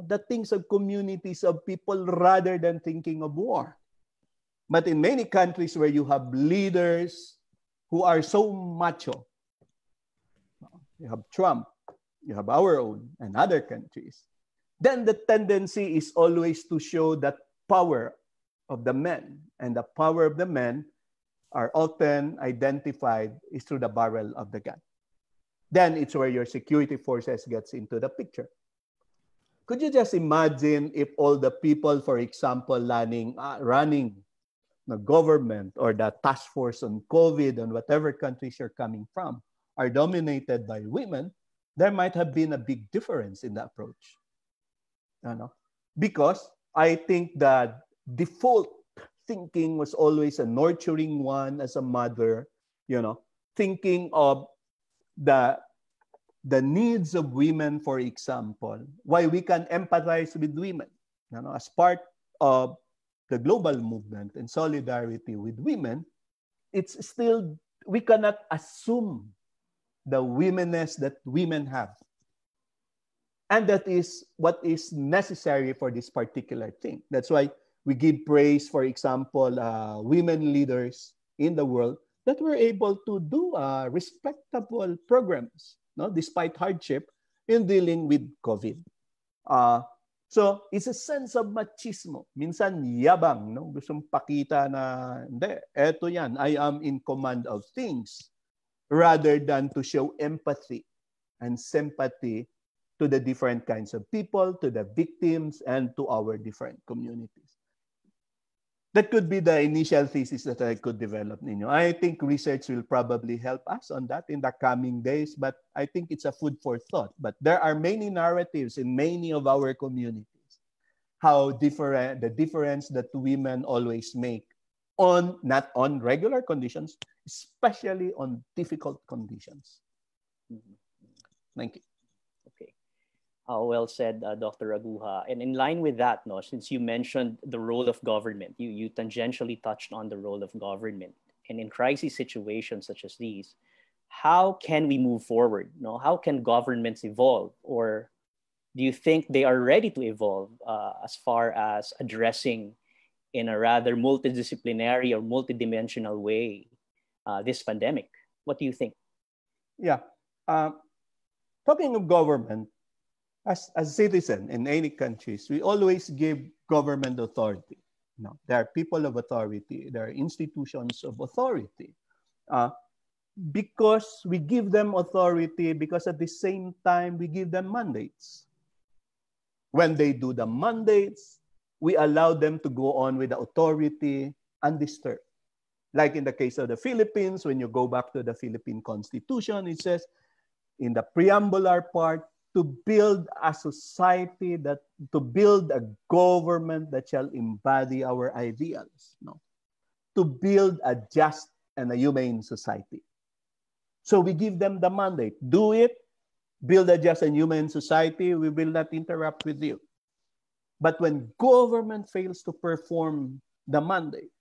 that thinks of communities of people rather than thinking of war. But in many countries where you have leaders who are so macho, you have Trump, you have our own and other countries, then the tendency is always to show that power of the men. And the power of the men are often identified is through the barrel of the gun. Then it's where your security forces gets into the picture. Could you just imagine if all the people, for example, running the government or the task force on COVID and whatever countries you're coming from are dominated by women, there might have been a big difference in the approach. Because I think that default thinking was always a nurturing one as a mother, thinking of the needs of women, for example, why we can empathize with women, as part of the global movement and solidarity with women. It's still, we cannot assume the womenness that women have. And that is what is necessary for this particular thing. That's why we give praise, for example, women leaders in the world that were able to do respectable programs, despite hardship in dealing with COVID. So it's a sense of machismo. Minsan yabang, gustong pakita na, hindi, eto yan, I am in command of things, rather than to show empathy and sympathy to the different kinds of people, to the victims, and to our different communities. That could be the initial thesis that I could develop, Nino. I think research will probably help us on that in the coming days, but I think it's a food for thought. But there are many narratives in many of our communities, how different, the difference that women always make not on regular conditions, especially on difficult conditions. Thank you. Okay. Well said, Dr. Aguha. And in line with that, since you mentioned the role of government, you tangentially touched on the role of government. And in crisis situations such as these, how can we move forward? How can governments evolve? Or do you think they are ready to evolve as far as addressing in a rather multidisciplinary or multidimensional way this pandemic? What do you think? Yeah. Talking of government, as a citizen in any countries, we always give government authority. There are people of authority. There are institutions of authority. Because we give them authority, because at the same time, we give them mandates. When they do the mandates, we allow them to go on with the authority undisturbed. Like in the case of the Philippines, when you go back to the Philippine Constitution, it says in the preambular part, to build a society to build a government that shall embody our ideals, to build a just and a humane society. So we give them the mandate. Do it, build a just and humane society, we will not interrupt with you. But when government fails to perform the mandate,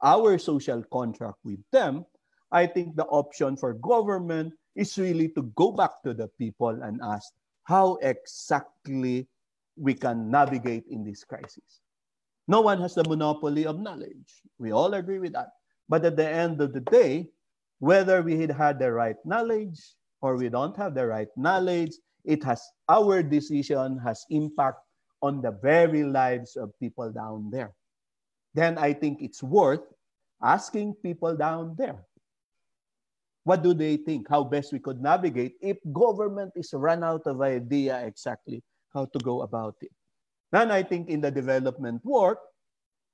our social contract with them, I think the option for government is really to go back to the people and ask how exactly we can navigate in this crisis. No one has the monopoly of knowledge. We all agree with that. But at the end of the day, whether we had the right knowledge or we don't have the right knowledge, our decision has impact on the very lives of people down there. Then I think it's worth asking people down there, what do they think? How best we could navigate if government is run out of idea exactly how to go about it. Then I think in the development work,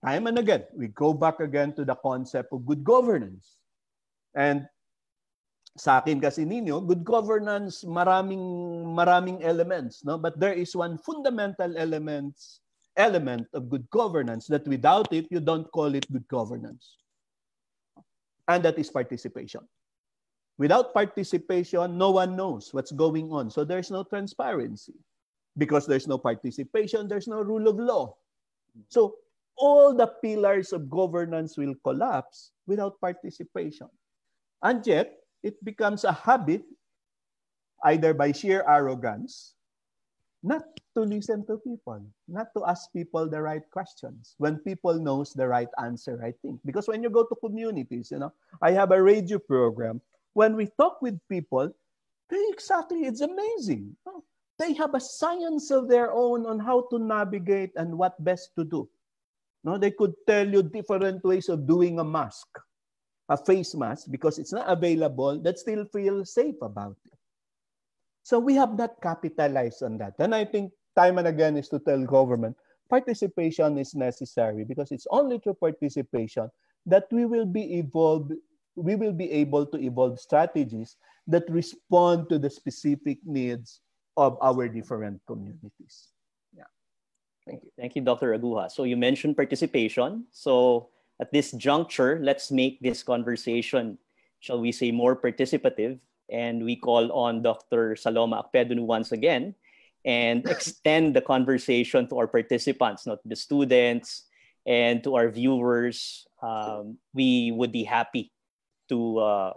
time and again, we go back again to the concept of good governance. And sa akin kasi ninyo, good governance, maraming elements, no? But there is one fundamental element of good governance that without it, you don't call it good governance. And that is participation. Without participation, no one knows what's going on. So there's no transparency. Because there's no participation, there's no rule of law. So all the pillars of governance will collapse without participation. And yet, it becomes a habit, either by sheer arrogance, not to listen to people, not to ask people the right questions when people knows the right answer, I think. Because when you go to communities, I have a radio program. When we talk with people, it's amazing. They have a science of their own on how to navigate and what best to do. They could tell you different ways of doing a mask, a face mask, because it's not available, that still feel safe about it. So we have not capitalized on that. And I think time and again is to tell government, participation is necessary because it's only through participation that we will be able to evolve strategies that respond to the specific needs of our different communities. Yeah. Thank you. Thank you, Dr. Aguha. So you mentioned participation. So at this juncture, let's make this conversation, shall we say, more participative. And we call on Dr. Saloma Akpedunu once again and extend the conversation to our participants, not the students, and to our viewers. We would be happy to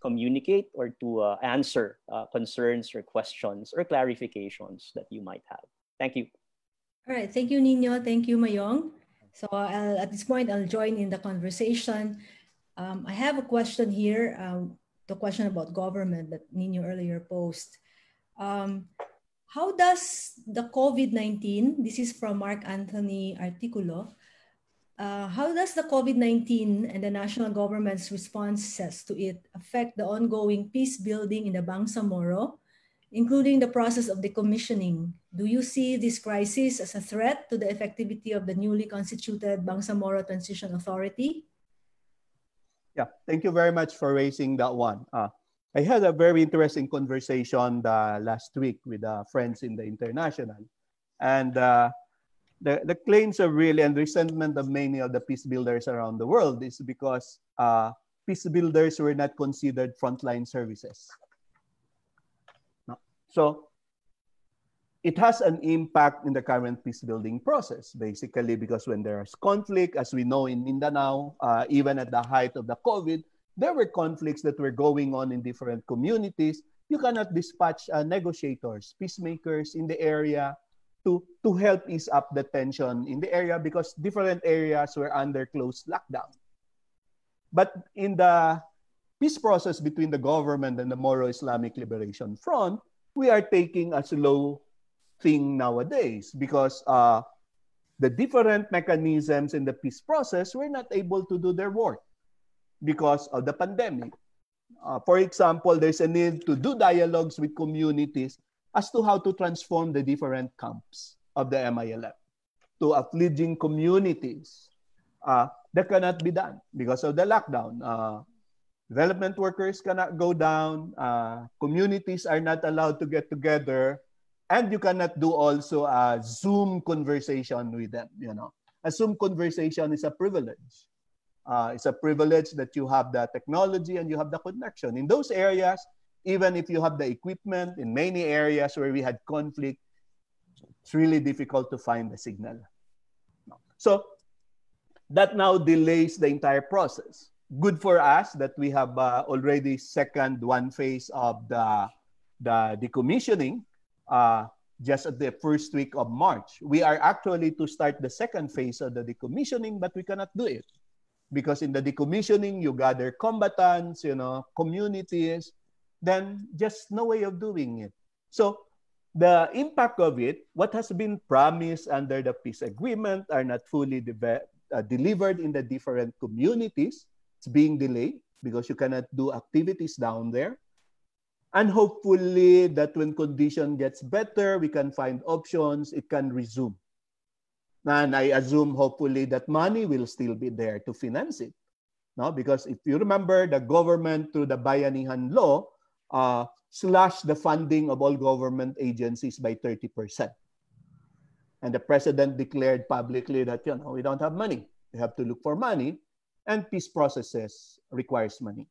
communicate or to answer concerns or questions or clarifications that you might have. Thank you. All right. Thank you, Nino. Thank you, Mayong. So at this point, I'll join in the conversation. I have a question here, the question about government that Nino earlier posed. How does the COVID-19, this is from Mark Anthony Articulo, how does the COVID-19 and the national government's responses to it affect the ongoing peace building in the Bangsamoro, including the process of decommissioning? Do you see this crisis as a threat to the effectivity of the newly constituted Bangsamoro Transition Authority? Yeah, thank you very much for raising that one. I had a very interesting conversation last week with friends in the international. And the claims of really and resentment of many of the peace builders around the world is because peace builders were not considered frontline services. No. So it has an impact in the current peace building process, basically because when there is conflict, as we know in Mindanao, even at the height of the COVID, there were conflicts that were going on in different communities. You cannot dispatch negotiators, peacemakers in the area to help ease up the tension in the area because different areas were under close lockdown. But in the peace process between the government and the Moro Islamic Liberation Front, we are taking a slow thing nowadays because the different mechanisms in the peace process were not able to do their work because of the pandemic. For example, there's a need to do dialogues with communities as to how to transform the different camps of the MILF to affliging communities. That cannot be done because of the lockdown. Development workers cannot go down. Communities are not allowed to get together. And you cannot do also a Zoom conversation with them. A Zoom conversation is a privilege. It's a privilege that you have the technology and you have the connection. In those areas, even if you have the equipment, in many areas where we had conflict, It's really difficult to find the signal. So that now delays the entire process. Good for us that we have already second one phase of the decommissioning just at the first week of March. We are actually to start the second phase of the decommissioning, but we cannot do it. Because in the decommissioning, you gather combatants, communities, then just no way of doing it. So the impact of it, what has been promised under the peace agreement are not fully delivered in the different communities. It's being delayed because you cannot do activities down there. And hopefully that when condition gets better, we can find options, it can resume. And I assume hopefully that money will still be there to finance it. No? Because if you remember, the government through the Bayanihan Law slashed the funding of all government agencies by 30%. And the president declared publicly that we don't have money. We have to look for money. And peace processes requires money.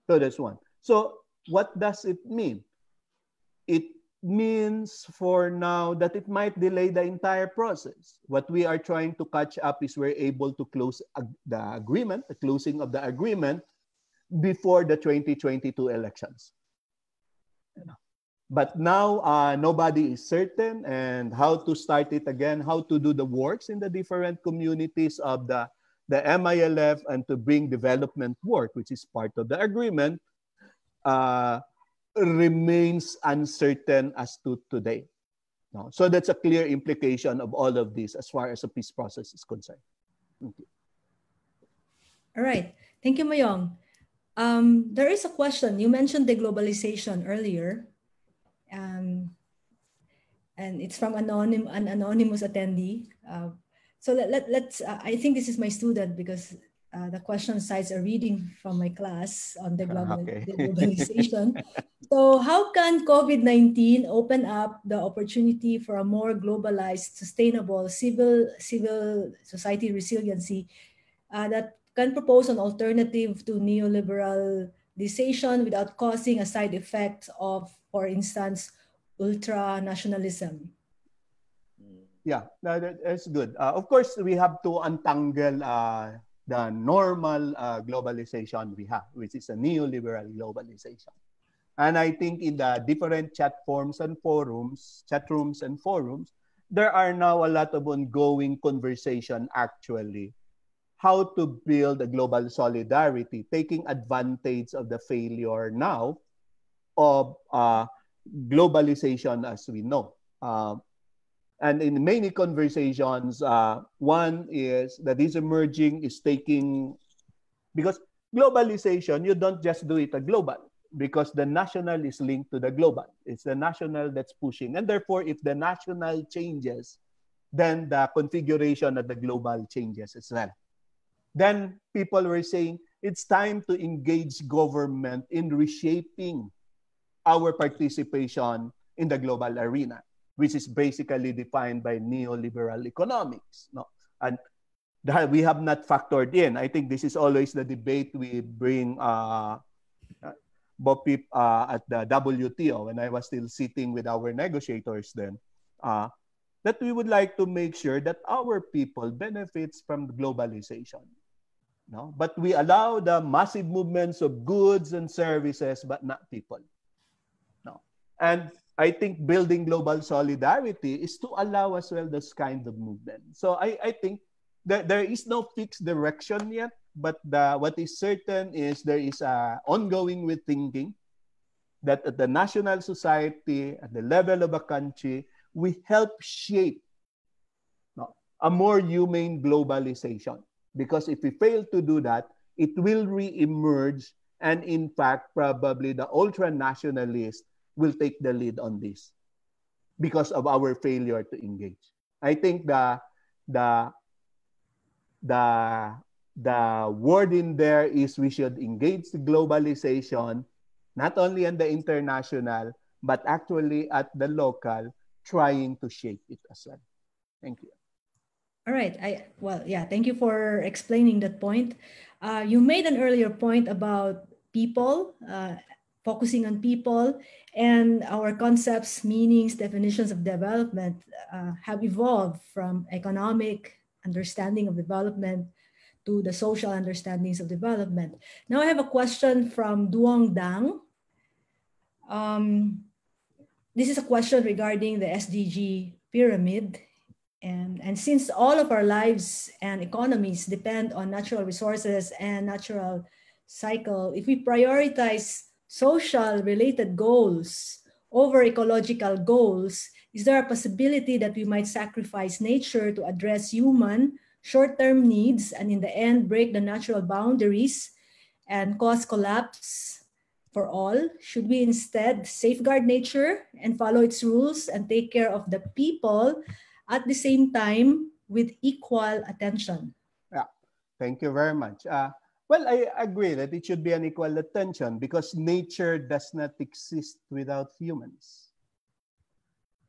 So that's one. So what does it mean? It means for now that it might delay the entire process. What we are trying to catch up is we're able to close the agreement, the closing of the agreement before the 2022 elections. But now nobody is certain and how to start it again, how to do the works in the different communities of the MILF and to bring development work, which is part of the agreement, remains uncertain as to today. No? So that's a clear implication of all of this as far as the peace process is concerned. Thank you. All right. Thank you, Mayong. There is a question. You mentioned deglobalization earlier. And it's from an anonymous attendee. So let's, I think this is my student because the question cites a reading from my class on deglobalization. So how can COVID-19 open up the opportunity for a more globalized, sustainable civil society resiliency that can propose an alternative to neoliberalization without causing a side effect of, for instance, ultra-nationalism? Yeah, that's good. Of course, we have to untangle the normal globalization we have, which is a neoliberal globalization. And I think in the different chat rooms and forums, there are now a lot of ongoing conversation actually how to build a global solidarity, taking advantage of the failure now of globalization as we know. And in many conversations, one is that this emerging is taking, because globalization, you don't just do it a global, because the national is linked to the global. It's the national that's pushing. And therefore, if the national changes, then the configuration of the global changes as well. Then people were saying, it's time to engage government in reshaping our participation in the global arena, which is basically defined by neoliberal economics. No? And we have not factored in. I think this is always the debate we bring Bopip at the WTO when I was still sitting with our negotiators then, that we would like to make sure that our people benefits from globalization. No? But we allow the massive movements of goods and services, but not people. No? And I think building global solidarity is to allow as well this kind of movement. So I think that there is no fixed direction yet, but what is certain is there is ongoing with thinking that at the national society, at the level of a country, we help shape a more humane globalization. Because if we fail to do that, it will re-emerge, and in fact, probably the ultra-nationalists will take the lead on this because of our failure to engage. I think the word in there is we should engage the globalization, not only on the international, but actually at the local, trying to shape it as well. Thank you. All right. Thank you for explaining that point. You made an earlier point about people focusing on people, and our concepts, meanings, definitions of development have evolved from economic understanding of development to the social understandings of development. Now I have a question from Duong Dang. This is a question regarding the SDG pyramid. And since all of our lives and economies depend on natural resources and natural cycle, if we prioritize social related goals over ecological goals, is there a possibility that we might sacrifice nature to address human short-term needs and in the end break the natural boundaries and cause collapse for all? Should we instead safeguard nature and follow its rules and take care of the people at the same time with equal attention? Yeah, thank you very much. Well, I agree that it should be an equal attention because nature does not exist without humans.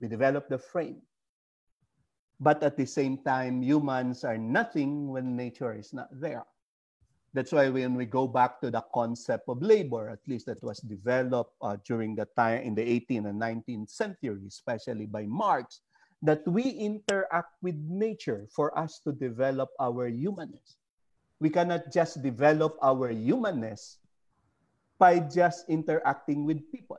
We develop the frame. But at the same time, humans are nothing when nature is not there. That's why when we go back to the concept of labor, at least that was developed during the time in the 18th and 19th century, especially by Marx, that we interact with nature for us to develop our humanness. We cannot just develop our humanness by just interacting with people.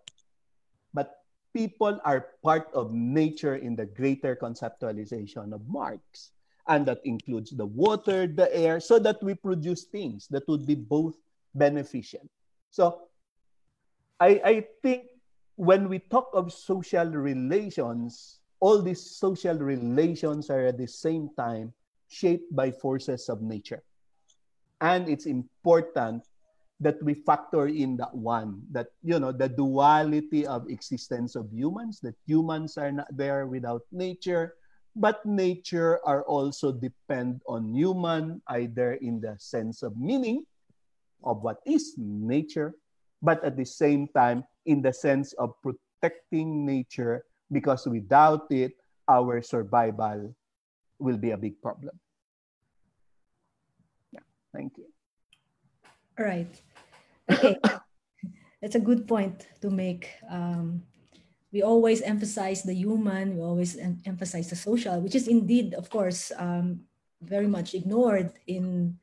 But people are part of nature in the greater conceptualization of Marx. And that includes the water, the air, so that we produce things that would be both beneficial. So I think when we talk of social relations, all these social relations are at the same time shaped by forces of nature. And it's important that we factor in that one, that, the duality of existence of humans, that humans are not there without nature, but nature are also depend on human, either in the sense of meaning of what is nature, but at the same time, in the sense of protecting nature, because without it, our survival will be a big problem. Yeah, thank you. All right. Okay. That's a good point to make. We always emphasize the human, we always emphasize the social, which is indeed, of course, very much ignored in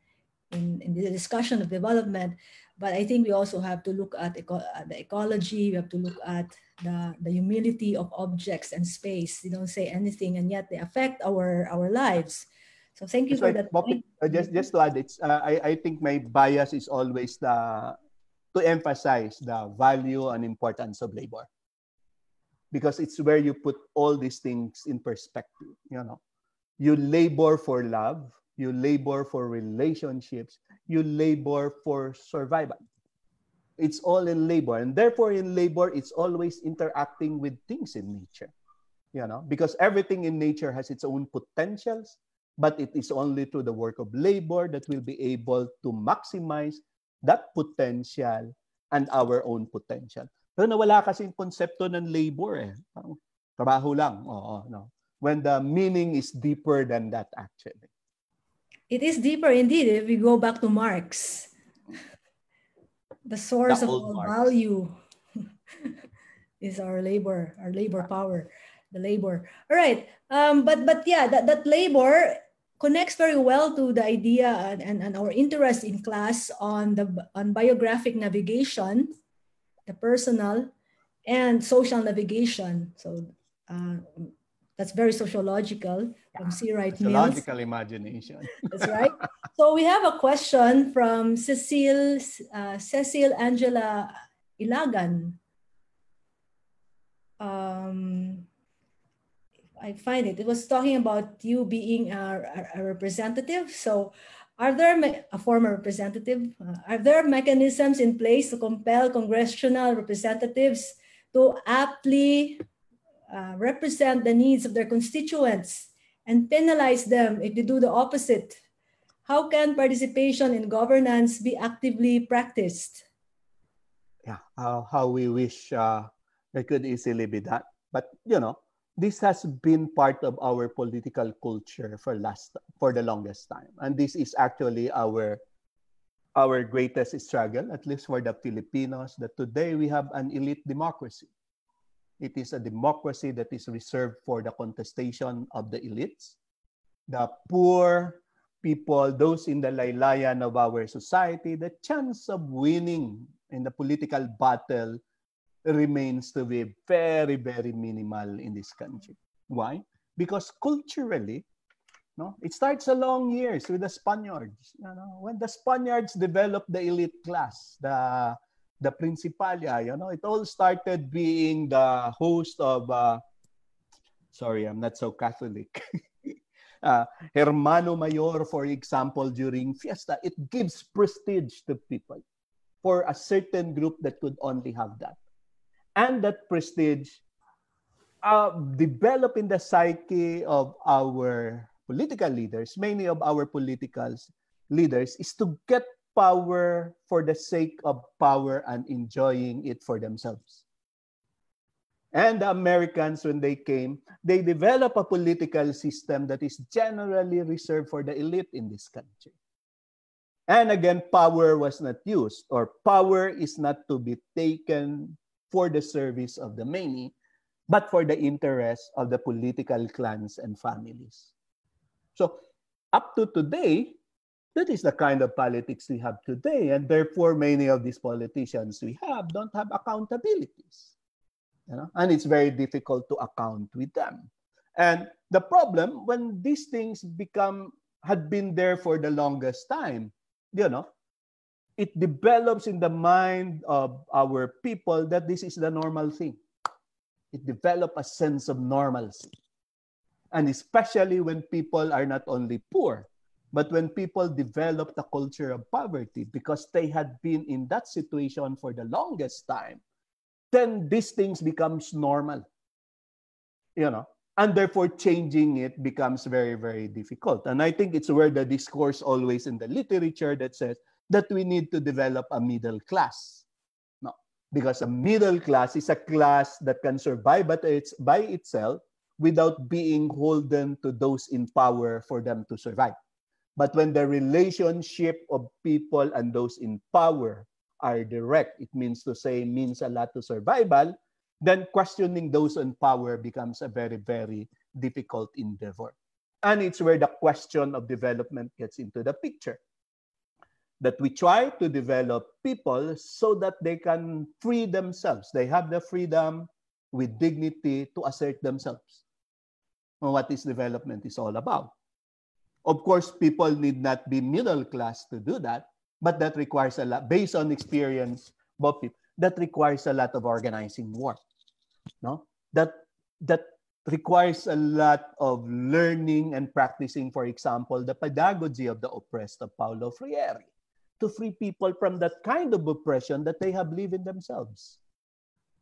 the discussion of development. But I think we also have to look at the ecology, we have to look at the humility of objects and space. They don't say anything, and yet they affect our lives. So thank you for that point. Just to add, I think my bias is always to emphasize the value and importance of labor. Because it's where you put all these things in perspective. You labor for love, you labor for relationships, you labor for survival. It's all in labor. And therefore in labor, it's always interacting with things in nature. Because everything in nature has its own potentials, but it is only through the work of labor that we'll be able to maximize that potential and our own potential. Pero nawala kasi yung konsepto ng labor eh. Trabaho lang. No. When the meaning is deeper than that actually. It is deeper indeed if we go back to Marx. The source of all value is our labor power, the labor. All right. But yeah, that labor connects very well to the idea and our interest in class on biographic navigation, the personal and social navigation. So that's very sociological from C. Wright Mills. Sociological imagination. That's right. So we have a question from Cecile Angela Ilagan. I find it was talking about you being a representative. So are there a former representative? Are there mechanisms in place to compel congressional representatives to aptly represent the needs of their constituents and penalize them if they do the opposite? How can participation in governance be actively practiced? Yeah, how we wish it could easily be that. But, this has been part of our political culture for the longest time. And this is actually our our greatest struggle, at least for the Filipinos, that today we have an elite democracy. It is a democracy that is reserved for the contestation of the elites. The poor people, those in the laylayan of our society, the chance of winning in the political battle remains to be very, very minimal in this country. Why? Because culturally, no, it starts a long years with the Spaniards. You know, when the Spaniards developed the elite class, the Principalia, you know, it all started being the host of, sorry, I'm not so Catholic. Hermano Mayor, for example, during fiesta, it gives prestige to people for a certain group that could only have that. And that prestige develop in the psyche of our political leaders, many of our political leaders, is to get power for the sake of power and enjoying it for themselves. And the Americans, when they came, they developed a political system that is generally reserved for the elite in this country. And again, power was not used, or power is not to be taken for the service of the many, but for the interests of the political clans and families. So up to today, that is the kind of politics we have today. And therefore, many of these politicians we have don't have accountabilities. You know? And it's very difficult to account with them. And the problem, when these things had been there for the longest time, you know, it develops in the mind of our people that this is the normal thing. It develops a sense of normalcy. And especially when people are not only poor, but when people develop the culture of poverty because they had been in that situation for the longest time, then these things becomes normal, you know, and therefore changing it becomes very, very difficult. And I think it's where the discourse always in the literature that says that we need to develop a middle class. No, because a middle class is a class that can survive by itself without being holden to those in power for them to survive. But when the relationship of people and those in power are direct, it means a lot to survival, then questioning those in power becomes a very, very difficult endeavor. And it's where the question of development gets into the picture. That we try to develop people so that they can free themselves. They have the freedom with dignity to assert themselves. And what this development is all about. Of course, people need not be middle class to do that, but that requires a lot, based on experience, that requires a lot of organizing work. No? That requires a lot of learning and practicing, for example, the pedagogy of the oppressed of Paulo Freire, to free people from that kind of oppression that they have lived in themselves.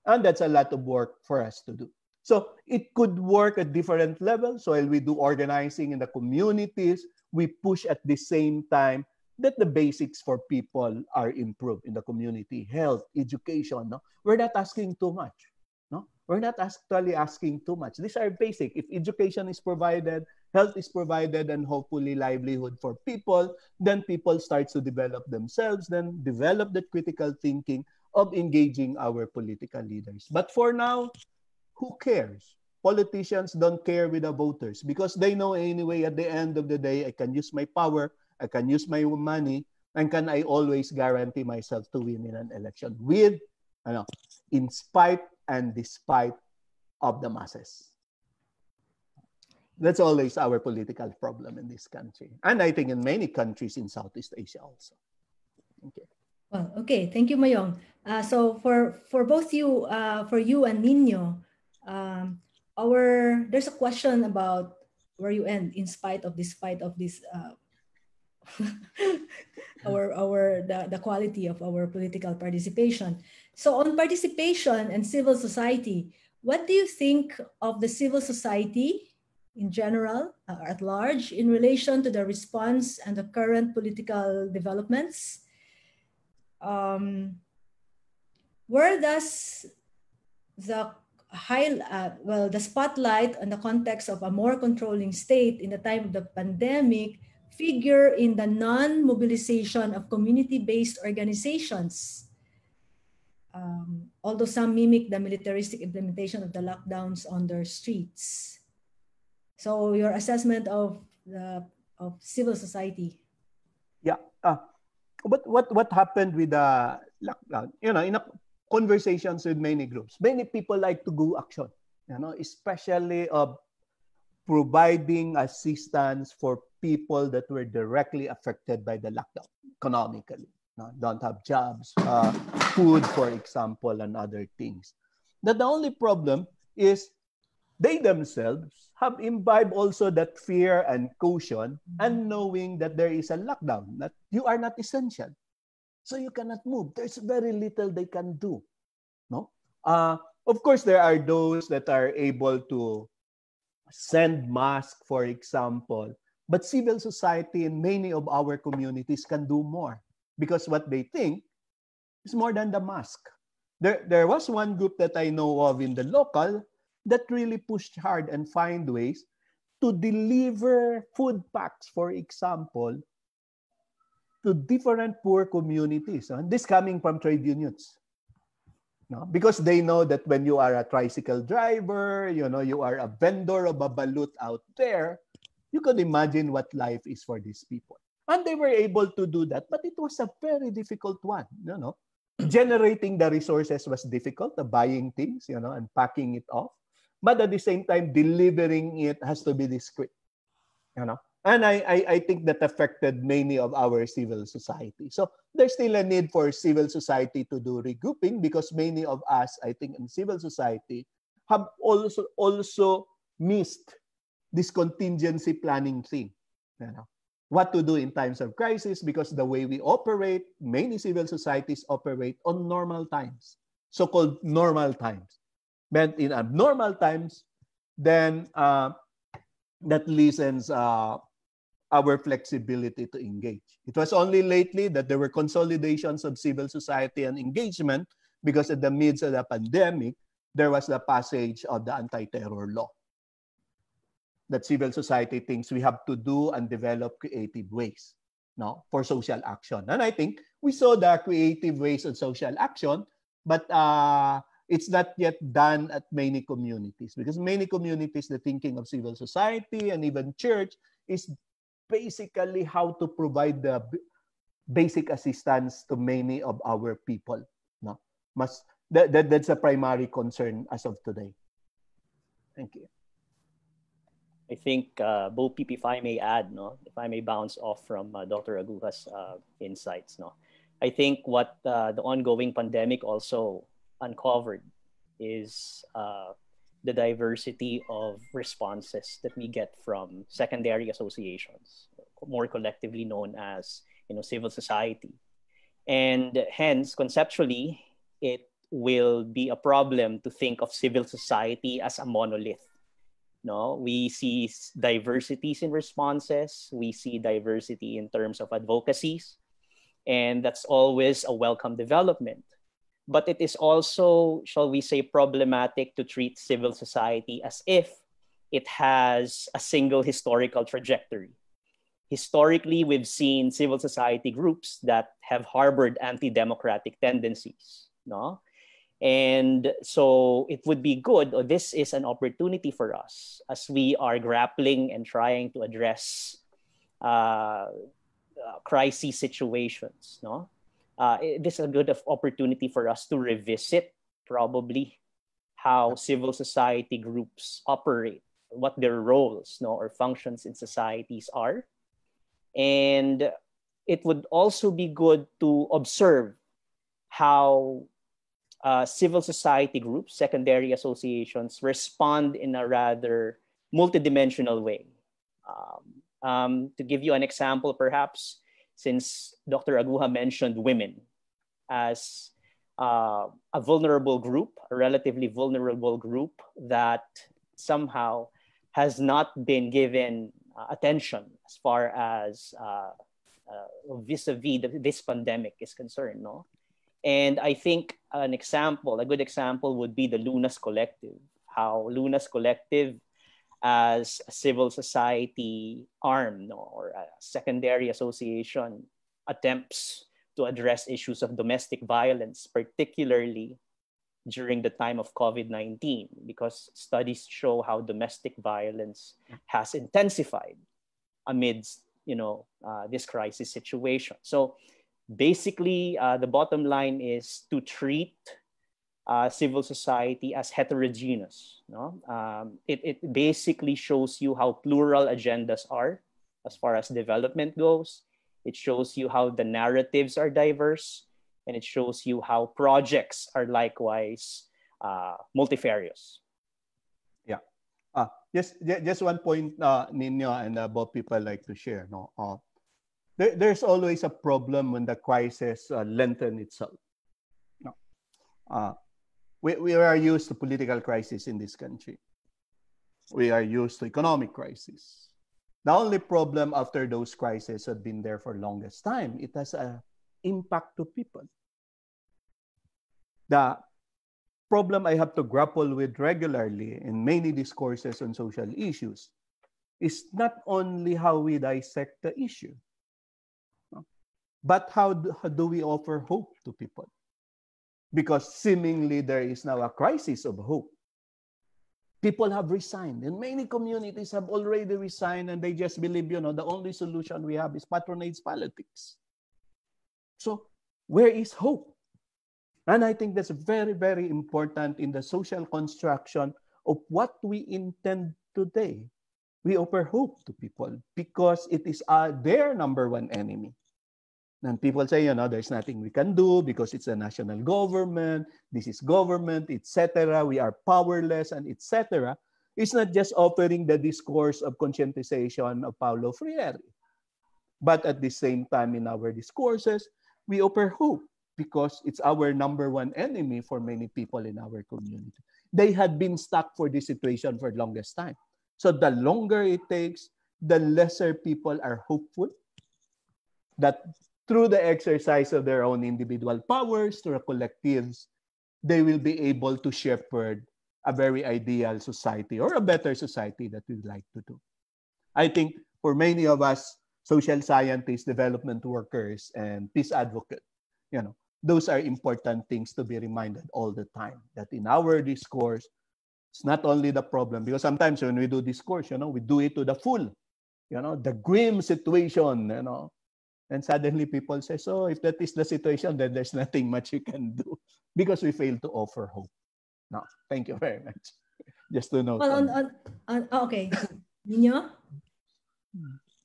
And that's a lot of work for us to do. So it could work at different levels. So while we do organizing in the communities, we push at the same time that the basics for people are improved in the community, health, education. No? We're not asking too much. No? We're not actually asking too much. These are basic. If education is provided, health is provided, and hopefully livelihood for people, then people start to develop themselves, then develop that critical thinking of engaging our political leaders. But for now, who cares? Politicians don't care with the voters because they know anyway at the end of the day, I can use my power, I can use my money, and can I always guarantee myself to win in an election with, in spite and despite of the masses. That's always our political problem in this country. And I think in many countries in Southeast Asia also. Okay. Well, okay. Thank you, Mayong. So for both you, for you and Nino, there's a question about where you end despite of this the quality of our political participation. So on participation and civil society, what do you think of the civil society in general, at large, in relation to the response and the current political developments? Where does the spotlight on the context of a more controlling state in the time of the pandemic figure in the non-mobilization of community-based organizations. Although some mimic the militaristic implementation of the lockdowns on their streets. So your assessment of civil society. Yeah. What happened with the lockdown? In conversations with many groups, many people like to go action. Especially of providing assistance for people that were directly affected by the lockdown economically. Don't have jobs, food, for example, and other things. The only problem is they themselves have imbibed also that fear and caution, and knowing that there is a lockdown, that you are not essential. So you cannot move. There's very little they can do. No? Of course, there are those that are able to send masks, for example. But civil society in many of our communities can do more, because what they think is more than the mask. There was one group that I know of in the local that really pushed hard and find ways to deliver food packs, for example, to different poor communities. And this coming from trade unions. No? Because they know that when you are a tricycle driver, you are a vendor of a balut out there, you could imagine what life is for these people. And they were able to do that, but it was a very difficult one. Generating the resources was difficult, the buying things, and packing it off. But at the same time, delivering it has to be discreet. And I think that affected many of our civil society. So there's still a need for civil society to do regrouping, because many of us, I think, in civil society have also missed this contingency planning thing. What to do in times of crisis, because the way we operate, many civil societies operate on normal times, so-called normal times. But in abnormal times, then that lessens our flexibility to engage. It was only lately that there were consolidations of civil society and engagement, because in the midst of the pandemic, there was the passage of the anti-terror law. That civil society thinks we have to do and develop creative ways for social action. And I think we saw the creative ways of social action, but it's not yet done at many communities, because many communities, the thinking of civil society and even church is basically how to provide the basic assistance to many of our people. That's a primary concern as of today. Thank you. I think Bo Peep, if I may add, if I may bounce off from Dr. Aguha's insights, I think what the ongoing pandemic also uncovered is the diversity of responses that we get from secondary associations, more collectively known as civil society. And hence, conceptually, it will be a problem to think of civil society as a monolith. We see diversities in responses, we see diversity in terms of advocacies, and that's always a welcome development. But it is also, shall we say, problematic to treat civil society as if it has a single historical trajectory. Historically, we've seen civil society groups that have harbored anti-democratic tendencies. And so it would be good, or this is an opportunity for us as we are grappling and trying to address crisis situations. This is a good opportunity for us to revisit probably how civil society groups operate, what their roles or functions in societies are. And it would also be good to observe how civil society groups, secondary associations, respond in a rather multidimensional way. To give you an example, perhaps, since Dr. Aguha mentioned women as a vulnerable group, a relatively vulnerable group that somehow has not been given attention as far as vis-a-vis this pandemic is concerned. And I think a good example would be the Lunas Collective, how Lunas Collective as a civil society arm, no, or a secondary association attempts to address issues of domestic violence, particularly during the time of COVID-19, because studies show how domestic violence has intensified amidst, this crisis situation. So basically, the bottom line is to treat civil society as heterogeneous. No? It basically shows you how plural agendas are as far as development goes. It shows you how the narratives are diverse, and it shows you how projects are likewise multifarious. Yeah. Just one point, Nino, and both people like to share. No, there's always a problem when the crisis lengthens itself. No, we are used to political crisis in this country. We are used to economic crisis. The only problem after those crises have been there for longest time, it has an impact to people. The problem I have to grapple with regularly in many discourses on social issues is not only how we dissect the issue, but how do we offer hope to people? Because seemingly there is now a crisis of hope. People have resigned, and many communities have already resigned, and they just believe, the only solution we have is patronage politics. So where is hope? And I think that's very, very important in the social construction of what we intend today. We offer hope to people because it is their number one enemy. And people say, there's nothing we can do because it's a national government, this is government, etc. We are powerless, and etc. It's not just offering the discourse of conscientization of Paulo Freire. But at the same time, in our discourses, we offer hope because it's our number one enemy for many people in our community. They had been stuck for this situation for the longest time. So the longer it takes, the lesser people are hopeful that through the exercise of their own individual powers, through collectives, they will be able to shepherd a very ideal society or a better society that we'd like to do. I think for many of us, social scientists, development workers, and peace advocates, those are important things to be reminded all the time, that in our discourse, it's not only the problem, because sometimes when we do discourse, we do it to the full, the grim situation, and suddenly people say, so if that is the situation, then there's nothing much you can do because we fail to offer hope. No, thank you very much. Just to note. Well, okay. Nino?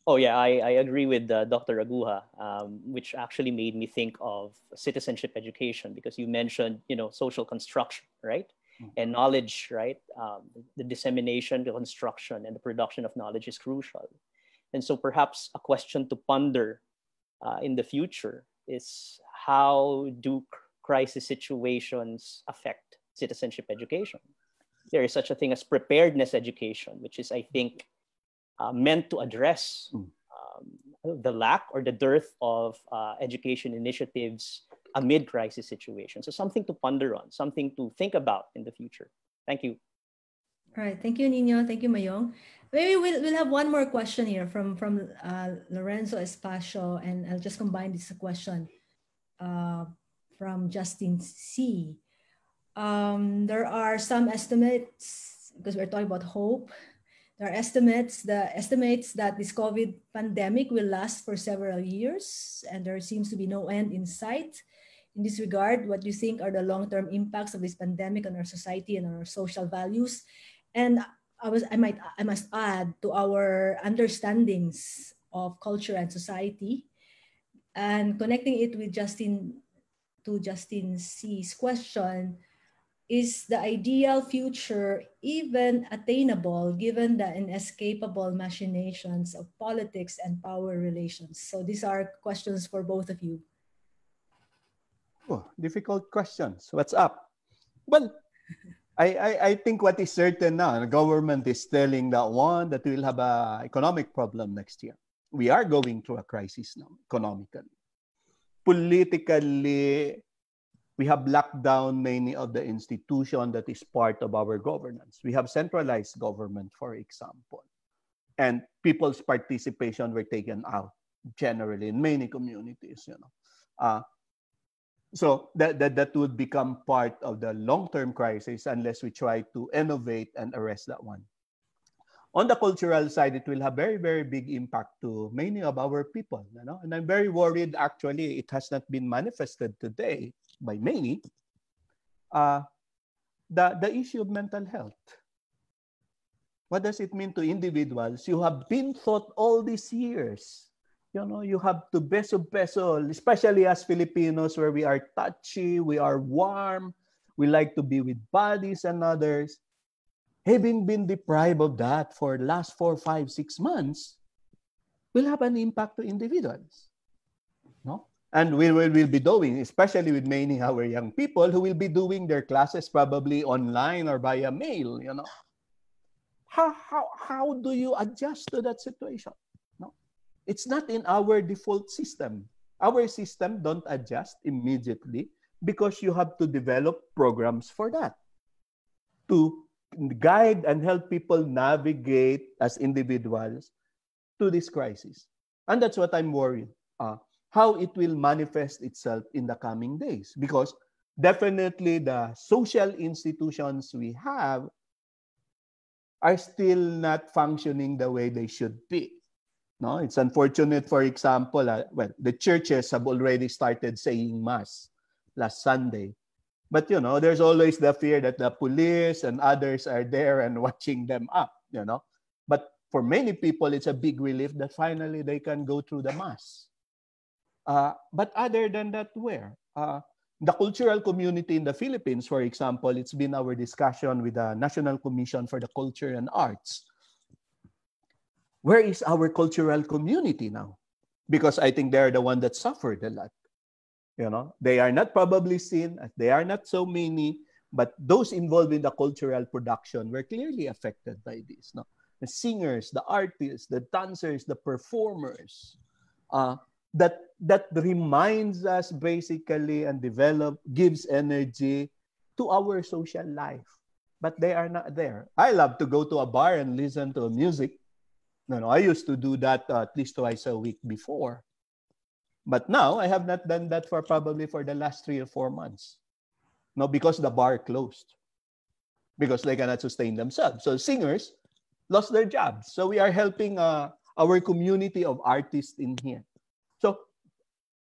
Oh, yeah, I agree with Dr. Aguha, which actually made me think of citizenship education, because you mentioned, social construction, right? Mm-hmm. And knowledge, right? The dissemination, the construction, and the production of knowledge is crucial. And so perhaps a question to ponder in the future is, how do crisis situations affect citizenship education? There is such a thing as preparedness education, which is, I think, meant to address the lack or the dearth of education initiatives amid crisis situations. So something to ponder on, something to think about in the future. Thank you. All right, thank you, Nino. Thank you, Mayong. Maybe we'll have one more question here from Lorenzo Espacio, and I'll just combine this question from Justin C. There are some estimates, because we're talking about hope. There are estimates that this COVID pandemic will last for several years, and there seems to be no end in sight. In this regard, what do you think are the long-term impacts of this pandemic on our society and our social values? And I must add to our understandings of culture and society, and connecting it with Justin C's question, is the ideal future even attainable given the inescapable machinations of politics and power relations? So these are questions for both of you. Oh, difficult questions. What's up? Well, I think what is certain now, the government is telling that we'll have an economic problem next year. We are going through a crisis now, economically. Politically, We have locked down many of the institutions that is part of our governance. We have centralized government, for example, and people's participation were taken out generally in many communities. So that would become part of the long-term crisis unless we try to innovate and arrest that one. On the cultural side, it will have very, very big impact to many of our people. And I'm very worried, actually, it has not been manifested today by many, the issue of mental health. What does it mean to individuals? You have been taught all these years, you have to beso, especially as Filipinos, where we are touchy, we are warm, we like to be with bodies and others. Having been deprived of that for the last 4, 5, 6 months, will have an impact to individuals. No? And we will be doing, especially with many our young people who will be doing their classes probably online or via mail. How do you adjust to that situation? No, it's not in our default system. Our system don't adjust immediately because you have to develop programs for that to guide and help people navigate as individuals to this crisis. And that's what I'm worried, how it will manifest itself in the coming days. Because definitely the social institutions we have are still not functioning the way they should be. No, it's unfortunate, for example, the churches have already started saying Mass last Sunday. But, there's always the fear that the police and others are there and watching them up, But for many people, it's a big relief that finally they can go through the Mass. But other than that, where? The cultural community in the Philippines, for example, it's been our discussion with the National Commission for the Culture and Arts. Where is our cultural community now? Because I think they're the one that suffered a lot. They are not probably seen, they are not so many, but those involved in the cultural production were clearly affected by this. No? The singers, the artists, the dancers, the performers, that reminds us basically and gives energy to our social life. But they are not there. I love to go to a bar and listen to music. I used to do that at least twice a week before. But now, I have not done that probably for the last 3 or 4 months. No, because the bar closed. Because they cannot sustain themselves. So singers lost their jobs. So we are helping our community of artists in here. So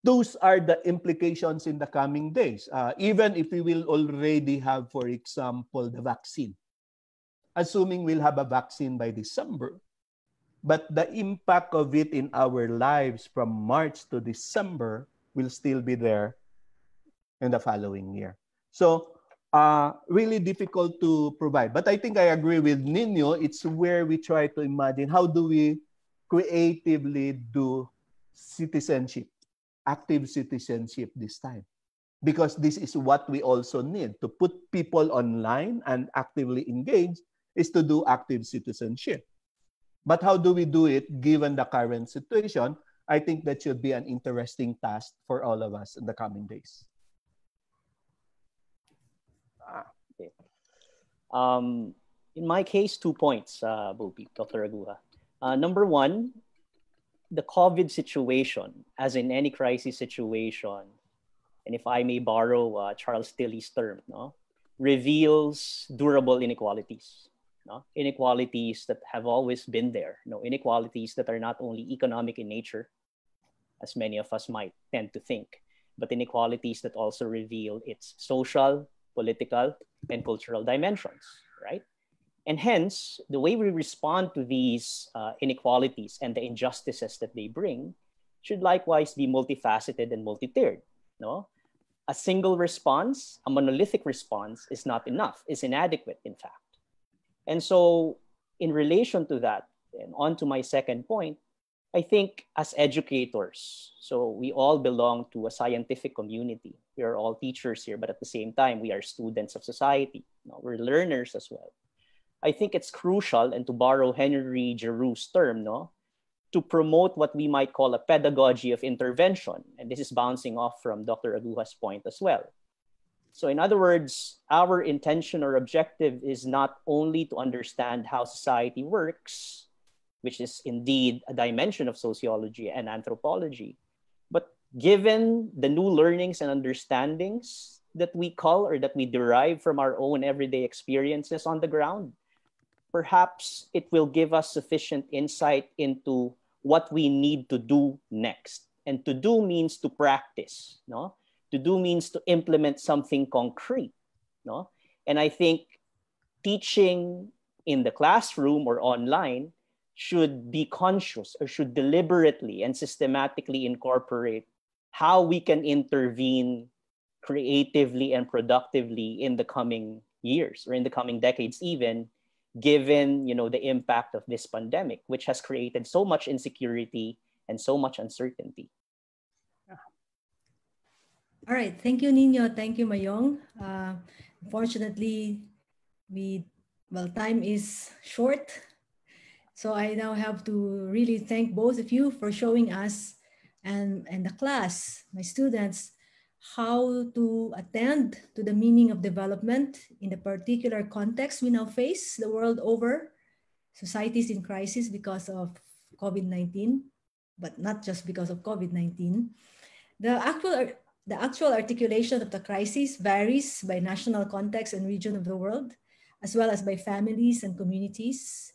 those are the implications in the coming days. Even if we will already have, for example, the vaccine. Assuming we'll have a vaccine by December. But the impact of it in our lives from March to December will still be there in the following year. So, really difficult to provide. But I think I agree with Nino. It's where we try to imagine how do we creatively do citizenship, active citizenship this time. Because this is what we also need. To put people online and actively engage is to do active citizenship. But how do we do it given the current situation? I think that should be an interesting task for all of us in the coming days. Okay. In my case, 2 points, Dr. Aguha. Number one, the COVID situation, as in any crisis situation, and if I may borrow Charles Tilly's term, reveals durable inequalities. Inequalities that have always been there. Inequalities that are not only economic in nature, as many of us might tend to think, but inequalities that also reveal its social, political, and cultural dimensions, right? And hence, the way we respond to these inequalities and the injustices that they bring should likewise be multifaceted and multi-tiered. A single response, a monolithic response, is not enough, is inadequate, in fact. And so, in relation to that, and on to my second point, I think as educators, so we all belong to a scientific community. We are all teachers here, but at the same time, we are students of society. We're learners as well. I think it's crucial, and to borrow Henry Giroux's term, to promote what we might call a pedagogy of intervention. And this is bouncing off from Dr. Aguha's point as well. So in other words, our intention or objective is not only to understand how society works, which is indeed a dimension of sociology and anthropology, but given the new learnings and understandings that we call or that we derive from our own everyday experiences on the ground, perhaps it will give us sufficient insight into what we need to do next. And to do means to practice, no? To do means to implement something concrete, no? And I think teaching in the classroom or online should be conscious or should deliberately and systematically incorporate how we can intervene creatively and productively in the coming years or in the coming decades even, given the impact of this pandemic, which has created so much insecurity and so much uncertainty. All right, thank you, Nino. Thank you, Mayong. Unfortunately, time is short. So I now have to really thank both of you for showing us and the class, my students, how to attend to the meaning of development in the particular context we now face the world over. Societies in crisis because of COVID-19, but not just because of COVID-19. The actual articulation of the crisis varies by national context and region of the world, as well as by families and communities.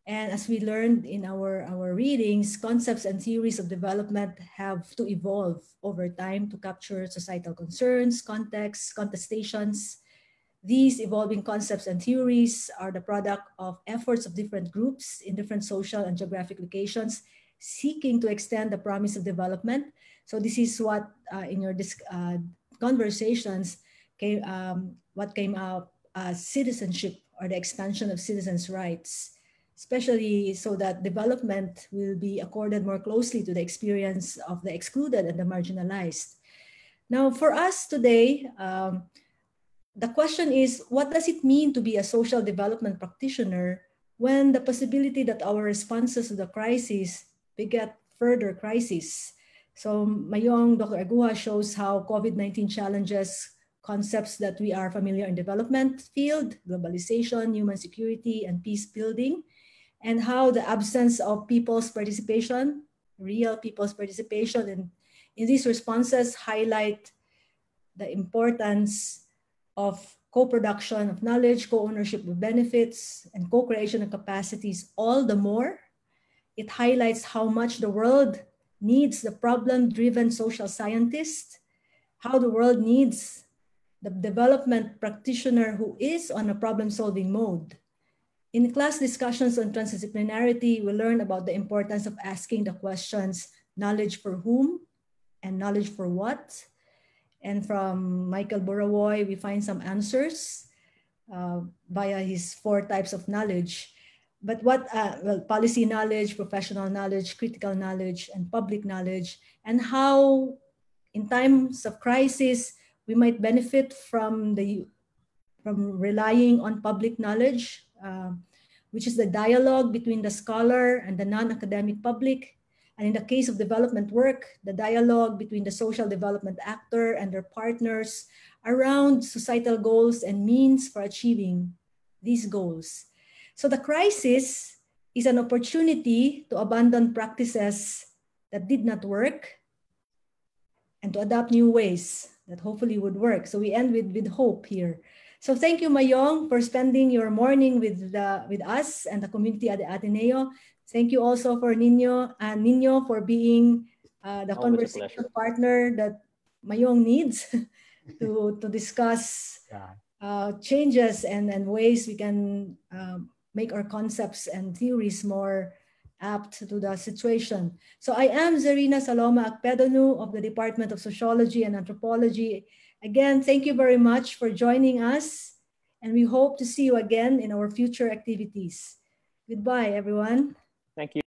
And as we learned in our readings, concepts and theories of development have to evolve over time to capture societal concerns, contexts, contestations. These evolving concepts and theories are the product of efforts of different groups in different social and geographic locations seeking to extend the promise of development. So this is what in your conversations what came out as citizenship, or the expansion of citizens' rights, especially so that development will be accorded more closely to the experience of the excluded and the marginalized. Now, for us today, the question is, what does it mean to be a social development practitioner when the possibility that our responses to the crisis beget further crises? So Mayong, Dr. Aguha shows how COVID-19 challenges concepts that we are familiar in development field, globalization, human security, and peace building, and how the absence of people's participation, real people's participation in these responses highlight the importance of co-production of knowledge, co-ownership of benefits, and co-creation of capacities. All the more, it highlights how much the world needs the problem-driven social scientist, how the world needs the development practitioner who is on a problem-solving mode. In class discussions on transdisciplinarity, we learn about the importance of asking the questions, knowledge for whom and knowledge for what. And from Michael Burawoy, we find some answers via his 4 types of knowledge. But policy knowledge, professional knowledge, critical knowledge, and public knowledge, and how in times of crisis, we might benefit from relying on public knowledge, which is the dialogue between the scholar and the non-academic public. And in the case of development work, the dialogue between the social development actor and their partners around societal goals and means for achieving these goals. So the crisis is an opportunity to abandon practices that did not work and to adopt new ways that hopefully would work. So we end with hope here. So thank you, Mayong, for spending your morning with us and the community at the Ateneo. Thank you also for Nino for being the conversation partner that Mayong needs to discuss changes and ways we can make our concepts and theories more apt to the situation. So I am Zarina Saloma Akpedonu of the Department of Sociology and Anthropology. Again, thank you very much for joining us, and we hope to see you again in our future activities. Goodbye, everyone. Thank you.